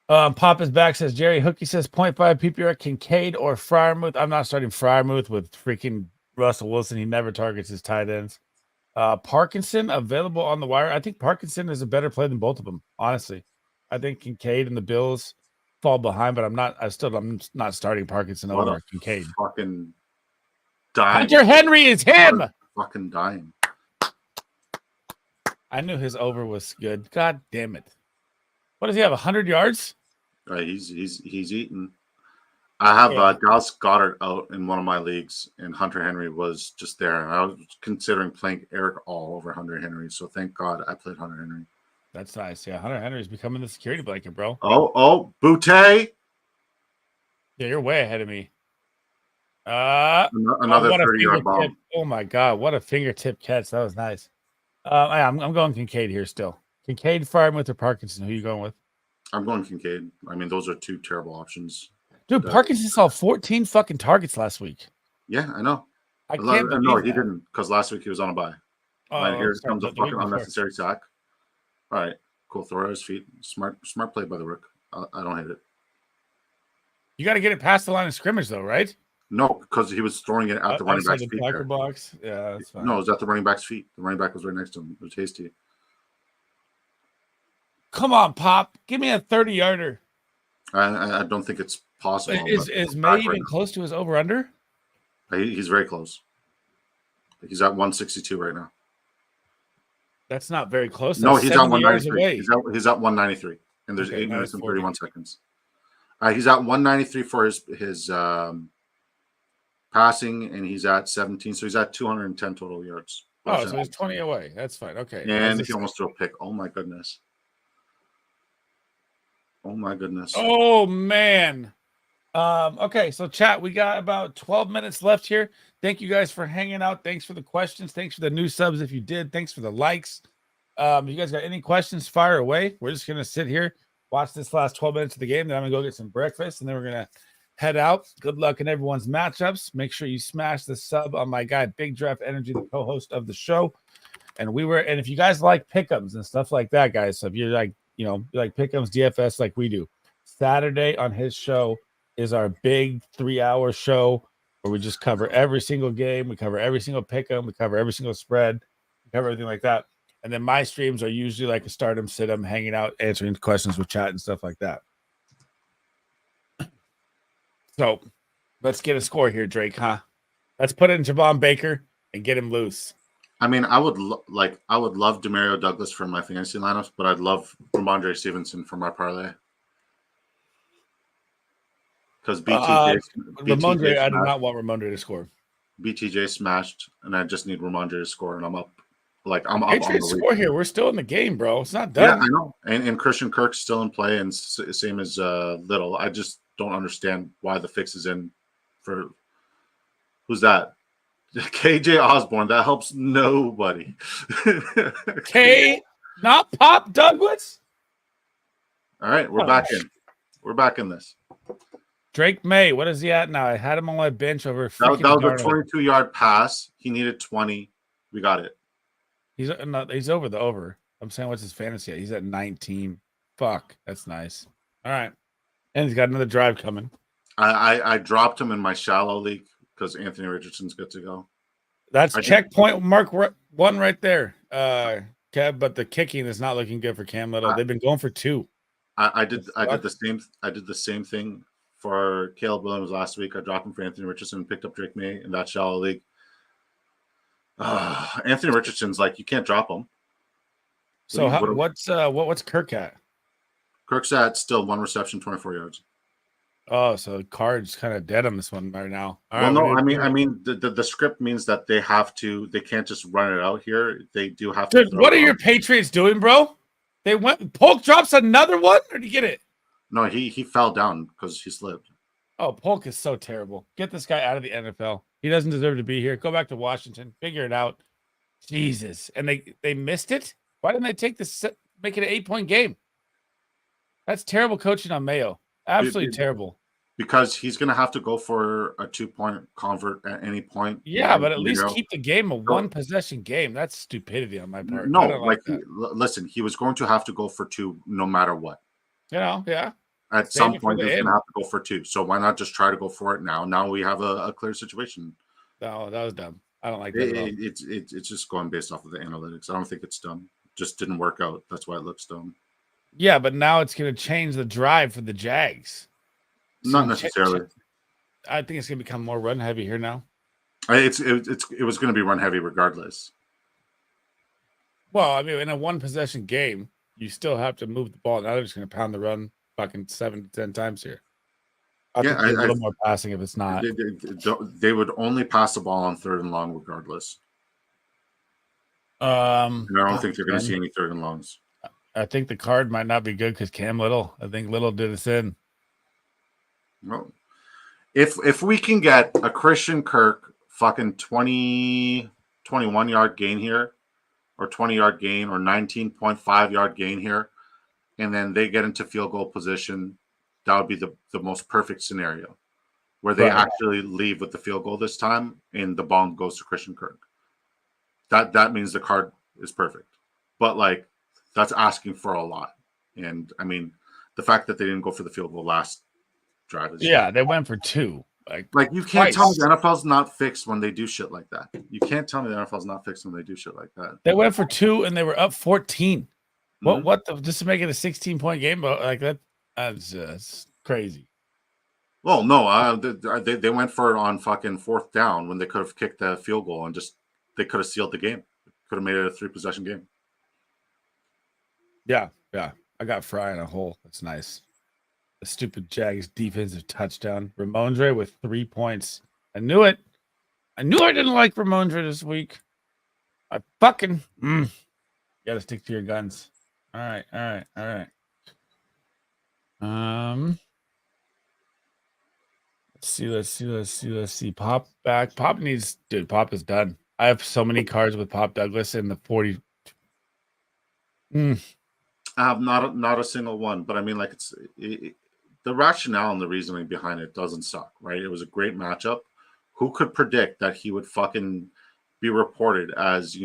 Pop is back, says Jerry. Hookie says 0.5 PPR, Kincaid or Freiermuth. I'm not starting Freiermuth with freaking Russell Wilson. He never targets his tight ends. Parkinson available on the wire. I think Parkinson is a better play than both of them, honestly. I think Kincaid and the Bills fall behind, but I'm not starting Parkinson over Kincaid. Fucking dying. Hunter Henry is him. Fucking dying. I knew his over was good. God damn it. What does he have? 100 yards? Right, he's eating. I have Dallas Goedert out in one of my leagues, and Hunter Henry was just there. And I was considering playing Eric All over Hunter Henry, so thank God I played Hunter Henry. That's nice. Yeah, Hunter Henry is becoming the security blanket, bro. Oh, Boutte. Yeah, you're way ahead of me. Another 30-yard bomb. Oh my God, what a fingertip catch! That was nice. I'm going Kincaid here still. Kincaid, Freiermuth, or Parkinson? Who are you going with? I'm going Kincaid. I mean, those are 2 terrible options. Dude, Parkinson saw 14 fucking targets last week. Yeah, I know. I can't believe No, he didn't, because last week he was on a bye. Oh, here comes a fucking unnecessary sack. All right, cool. Throw at his feet. Smart play by the Rook. I don't hate it. You got to get it past the line of scrimmage, though, right? No, because he was throwing it at the running back's feet. Box. Yeah, that's fine. No, it was at the running back's feet. The running back was right next to him. It was hasty. Come on, Pop. Give me a 30-yarder. I don't think it's possible. Is May even close to his over-under? He's very close. He's at 162 right now. That's not very close. No, he's at 193. He's at 193, and there's 8 minutes and 31 seconds. He's at 193 for his passing, and he's at 17, so he's at 210 total yards. Oh, so he's 20 away. That's fine. Okay. And he almost threw a pick. Oh my goodness. Oh my goodness. Oh man. Okay, so chat, we got about 12 minutes left here. Thank you guys for hanging out. Thanks for the questions. Thanks for the new subs if you did. Thanks for the likes. You guys got any questions? Fire away. We're just gonna sit here, watch this last 12 minutes of the game. Then I'm gonna go get some breakfast, and then we're gonna head out. Good luck in everyone's matchups. Make sure you smash the sub on my guy BigDraftEnergy, the co-host of the show. And if you guys like pick'ems and stuff like that, guys. So if you're like, you like pick'ems, DFS like we do, Saturday on his show is our big 3-hour show where we just cover every single game. We cover every single pick'em. We cover every single spread. We cover everything like that. And then my streams are usually like a stardom, sit-em, hanging out, answering questions with chat and stuff like that. So let's get a score here, Drake, huh? Let's put in Javon Baker and get him loose. I mean, I would love Demario Douglas for my fantasy lineups, but I'd love Ramondre Stevenson for my parlay. Because Ramondre, I do not want Ramondre to score. BTJ smashed, and I just need Ramondre to score, and I'm up. Like I'm up on Patriots the score here. We're still in the game, bro. It's not Yeah, done. I know. And Christian Kirk's still in play, and same as Little. I just don't understand why the fix is in for who's that? KJ Osborne. That helps nobody. K, not Pop Douglas. All right, we're back in. We're back in this. Drake May, what is he at now? I had him on my bench over freaking That was Darnold. a 22-yard pass. He needed 20. We got it. He's over the over. I'm saying, what's his fantasy at? He's at 19. Fuck, that's nice. All right, and he's got another drive coming. I dropped him in my shallow league because Anthony Richardson's good to go. That's checkpoint mark one right there, Kev. But the kicking is not looking good for Cam Little. They've been going for 2. I did the same thing for Caleb Williams last week. I dropped him for Anthony Richardson and picked up Drake May in that shallow league. Anthony Richardson's like, you can't drop him. So what's Kirk at? Kirk's at still 1 reception, 24 yards. Oh, so Card's kind of dead on this one right now. All well, right, no, I mean, the script means that they can't just run it out here. They do have to. Dude, what are your Patriots doing, bro? They went. Polk drops another one, or did you get it? No, he fell down because he slipped. Oh, Polk is so terrible. Get this guy out of the NFL. He doesn't deserve to be here. Go back to Washington. Figure it out. Jesus, and they missed it. Why didn't they take this? Make it an 8-point game. That's terrible coaching on Mayo. Absolutely terrible. Because he's going to have to go for a 2-point convert at any point. Yeah, but at least keep the game a 1-possession game. That's stupidity on my part. No, listen, he was going to have to go for 2 no matter what. Yeah. At some point, he's going to have to go for 2. So why not just try to go for it now? Now we have a clear situation. No, that was dumb. I don't like that. It's just going based off of the analytics. I don't think it's dumb. Just didn't work out. That's why it looks dumb. Yeah, but now it's going to change the drive for the Jags. Not necessarily. I think it's going to become more run heavy here now. It was going to be run heavy regardless. Well, I mean, in a 1-possession game, you still have to move the ball. Now they're just going to pound the run fucking 7 to 10 times here. I think a little more passing if it's not. They would only pass the ball on 3rd and long regardless. And I don't think they're going to see any 3rd and longs. I think the card might not be good because Cam Little. I think Little did us in. No. If we can get a Christian Kirk fucking 21-yard gain here, or 20-yard gain, or 19.5-yard gain here, and then they get into field goal position, that would be the most perfect scenario where they actually leave with the field goal this time and the ball goes to Christian Kirk. That means the card is perfect. But like, that's asking for a lot. And I mean, the fact that they didn't go for the field goal last drive is they went for 2. Like you can't tell me the NFL's not fixed when they do shit like that. You can't tell me the NFL's not fixed when they do shit like that. They went for 2 and they were up 14. What just to make it a 16-point game, but like that's just crazy. Well, no, they went for it on fucking 4th down when they could have kicked the field goal and just they could have sealed the game. Could have made it a 3-possession game. Yeah. I got Fry in a hole. That's nice. The stupid Jags defensive touchdown. Ramondre with 3 points. I knew it. I knew I didn't like Ramondre this week. I fucking you gotta stick to your guns. All right. Let's see. Pop back. Pop is done. I have so many cards with Pop Douglas in the 40. I have not a single one, but I mean, like the rationale and the reasoning behind it doesn't suck, right? It was a great matchup. Who could predict that he would fucking be reported as,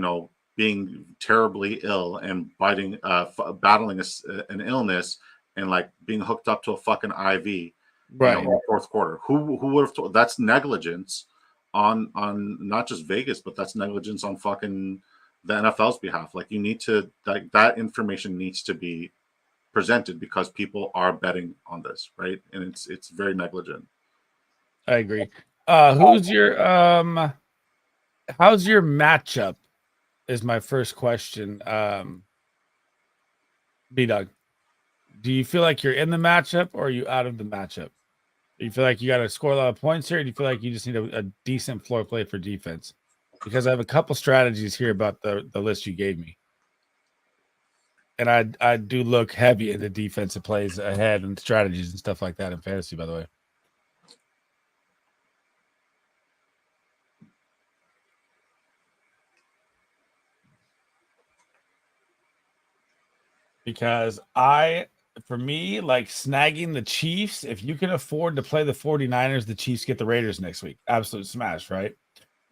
being terribly ill and battling an illness and like being hooked up to a fucking IV in the 4th quarter? Who would have told? That's negligence on not just Vegas, but that's negligence on fucking the NFL's behalf. Like, you need to, like, that information needs to be presented because people are betting on this, right? And it's very negligent. I agree. How's your matchup is my first question. B-Dog, do you feel like you're in the matchup or are you out of the matchup? Do you feel like you got to score a lot of points here? Or do you feel like you just need a decent floor play for defense? because I have a couple strategies here about the list you gave me. And I do look heavy into defensive plays ahead and strategies and stuff like that in fantasy, by the way. Because for me, like snagging the Chiefs, if you can afford to play the 49ers, the Chiefs get the Raiders next week. Absolute smash, right?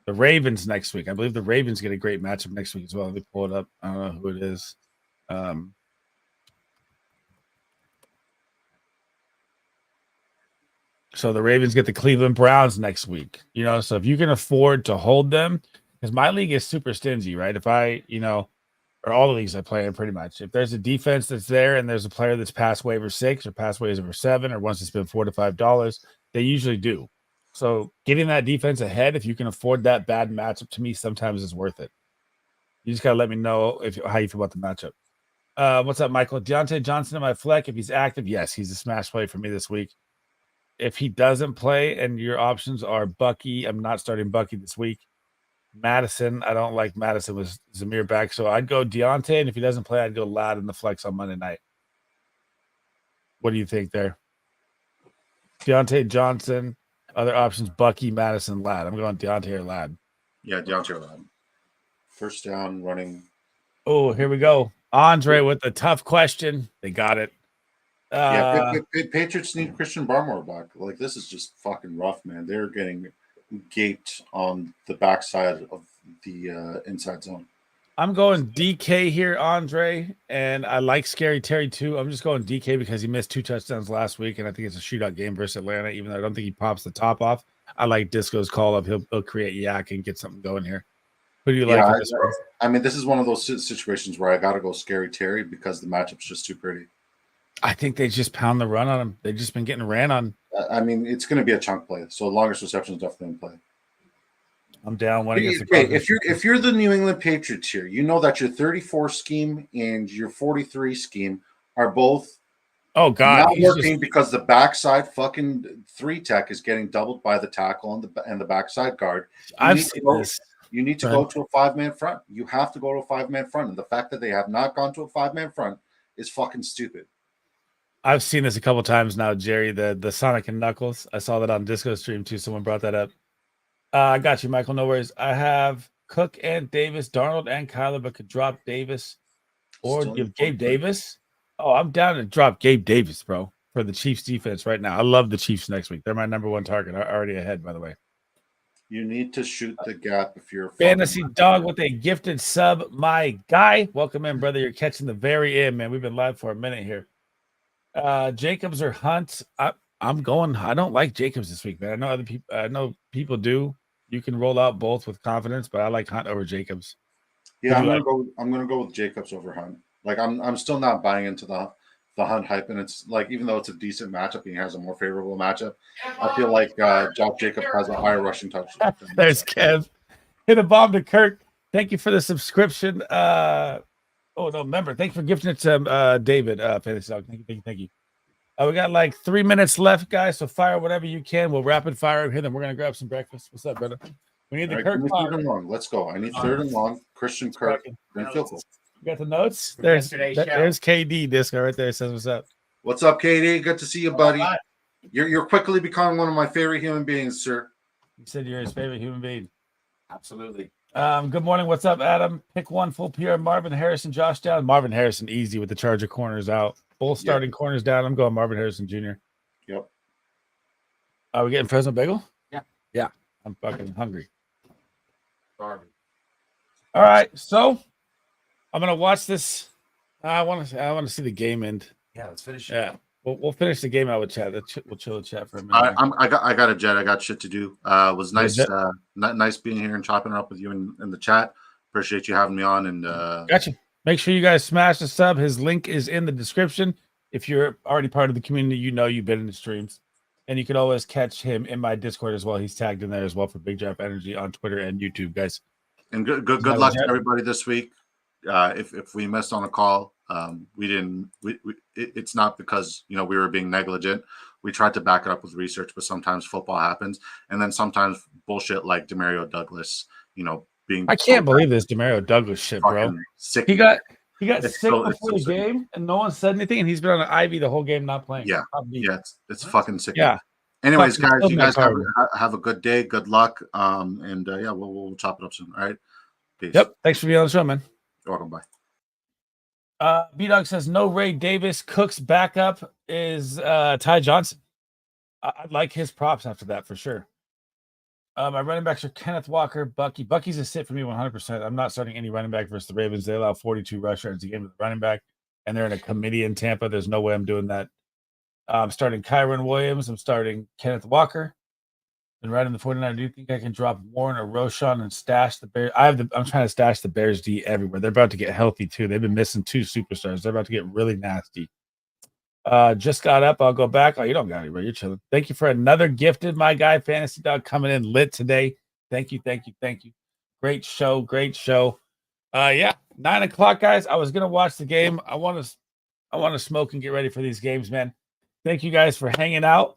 The Ravens next week. I believe the Ravens get a great matchup next week as well. Let me pull it up. I don't know who it is. So the Ravens get the Cleveland Browns next week. So if you can afford to hold them, because my league is super stingy, right? If I, or all the leagues I play in pretty much, if there's a defense that's there and there's a player that's past waiver 6 or past waiver 7 or wants to spend $4 to $5, they usually do. So getting that defense ahead, if you can afford that bad matchup, to me sometimes is worth it. You just gotta let me know how you feel about the matchup. What's up, Michael? Deontay Johnson in my fleck. If he's active, yes, he's a smash play for me this week. If he doesn't play and your options are Bucky, I'm not starting Bucky this week. Madison, I don't like Madison with Zamir back, so I'd go Deontay, and if he doesn't play, I'd go Ladd in the flex on Monday night. What do you think there? Deontay Johnson, other options, Bucky, Madison, Ladd. I'm going Deontay or Ladd. Yeah, Deontay or Ladd. First down, running. Oh, here we go. Andre with the tough question. They got it. Patriots need Christian Barmore back. Like, this is just fucking rough, man. They're getting gaped on the backside of the inside zone. I'm going DK here, Andre, and I like Scary Terry too. I'm just going DK because he missed 2 touchdowns last week, and I think it's a shootout game versus Atlanta, even though I don't think he pops the top off. I like Disco's call up. He'll create yak and get something going here. Who do you like for this one? I mean, this is one of those situations where I got to go Scary Terry because the matchup's just too pretty. I think they just pound the run on him. They've just been getting ran on. I mean, it's going to be a chunk play, so longest reception is definitely in play. I'm down one against if you're the New England Patriots here, you know that your 34 scheme and your 43 scheme are both not working because the backside fucking 3 tech is getting doubled by the tackle and the backside guard. I've seen this. You need to go to a 5-man front. You have to go to a 5-man front, and the fact that they have not gone to a 5-man front is fucking stupid. I've seen this a couple times now, Jerry. The Sonic and Knuckles. I saw that on Disco stream too. Someone brought that up. I got you, Michael. No worries. I have Cook and Davis, Darnold and Kyler, but could drop Davis or give Gabe Davis. Oh, I'm down to drop Gabe Davis, bro, for the Chiefs defense right now. I love the Chiefs next week. They're my number 1 target. I'm already ahead, by the way. You need to shoot the gap if you're Fantasy Dog with a gifted sub. My guy, welcome in, brother. You're catching the very end, man. We've been live for a minute here. Jacobs or Hunt? I'm going. I don't like Jacobs this week, man. I know people do. You can roll out both with confidence, but I like Hunt over Jacobs. Yeah, I'm gonna go with Jacobs over Hunt. Like, I'm still not buying into the Hunt hype, and it's like, even though it's a decent matchup, he has a more favorable matchup. I feel like Josh Jacobs has a higher rushing touchdown. There's Kev. Hit a bomb to Kirk. Thank you for the subscription. Remember, thanks for gifting it to David. Fantasy Dog. Thank you. We got like 3 minutes left, guys. So fire whatever you can. We'll rapid fire here. Then we're gonna grab some breakfast. What's up, brother? We need the Kirk. Third and long. Let's go. I need third and long. Christian Kirk. You got the notes? There's KD Disco right there. Says what's up. What's up, KD? Good to see you, buddy. You're quickly becoming one of my favorite human beings, sir. You said you're his favorite human being. Absolutely. Good morning. What's up, Adam? Pick one full PR. Marvin Harrison, Josh down. Marvin Harrison, easy with the Charger corners out. Both starting corners down. I'm going Marvin Harrison Jr. Yep. Are we getting Fresno Bagel? Yeah. I'm fucking hungry. Sorry. All right. So I'm gonna watch this. I want to see the game end. Yeah, let's finish. Yeah. We'll finish the game out with chat. We'll chill the chat for a minute. I got a jet. I got shit to do. It was nice nice being here and chopping it up with you in the chat. Appreciate you having me on. And gotcha. Make sure you guys smash the sub. His link is in the description. If you're already part of the community, you've been in the streams. And you can always catch him in my Discord as well. He's tagged in there as well for Big Draft Energy on Twitter and YouTube, guys. And good luck to everybody this week. If we missed on a call, it's not because we were being negligent. We tried to back it up with research, but sometimes football happens, and then sometimes bullshit like Demario Douglas, being. I can't believe this Demario Douglas shit, bro. Sick. He got It's sick so before the sick. game, and no one said anything, and he's been on an IV the whole game, not playing. Yeah, it's fucking sick. Yeah. Anyways, Fucking guys, still you my guys card. have a good day. Good luck. And yeah, we'll chop it up soon. All right. Peace. Yep. Thanks for being on the show, man. You're welcome. Bye. B-Dog says no Ray Davis. Cook's backup is Ty Johnson. I'd like his props after that for sure. My running backs are Kenneth Walker, Bucky. Bucky's a sit for me 100%. I'm not starting any running back versus the Ravens. They allow 42 rush yards a game with the running back, and they're in a committee in Tampa. There's no way I'm doing that. I'm starting Kyron Williams. I'm starting Kenneth Walker. And right in the 49, do you think I can drop Warren or Roshan and stash the Bears? I'm trying to stash the Bears D everywhere. They're about to get healthy too. They've been missing 2 superstars. They're about to get really nasty. Just got up. I'll go back. Oh, you don't got it, bro. You're chilling. Thank you for another gifted, my guy, Fantasy Dog, coming in lit today. Thank you. Great show. Yeah, 9 o'clock, guys. I was gonna watch the game. I want to smoke and get ready for these games, man. Thank you guys for hanging out.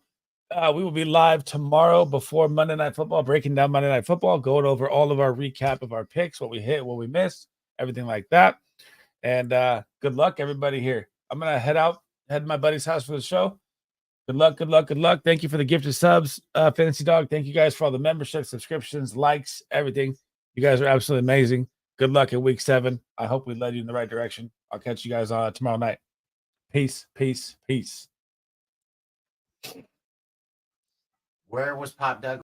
We will be live tomorrow before Monday Night Football, breaking down Monday Night Football, going over all of our recap of our picks, what we hit, what we missed, everything like that. And good luck, everybody here. I'm gonna head to my buddy's house for the show. Good luck. Thank you for the gifted subs, Fantasy Dog. Thank you guys for all the memberships, subscriptions, likes, everything. You guys are absolutely amazing. Good luck in week 7. I hope we led you in the right direction. I'll catch you guys tomorrow night. Peace. Where was Pop Doug?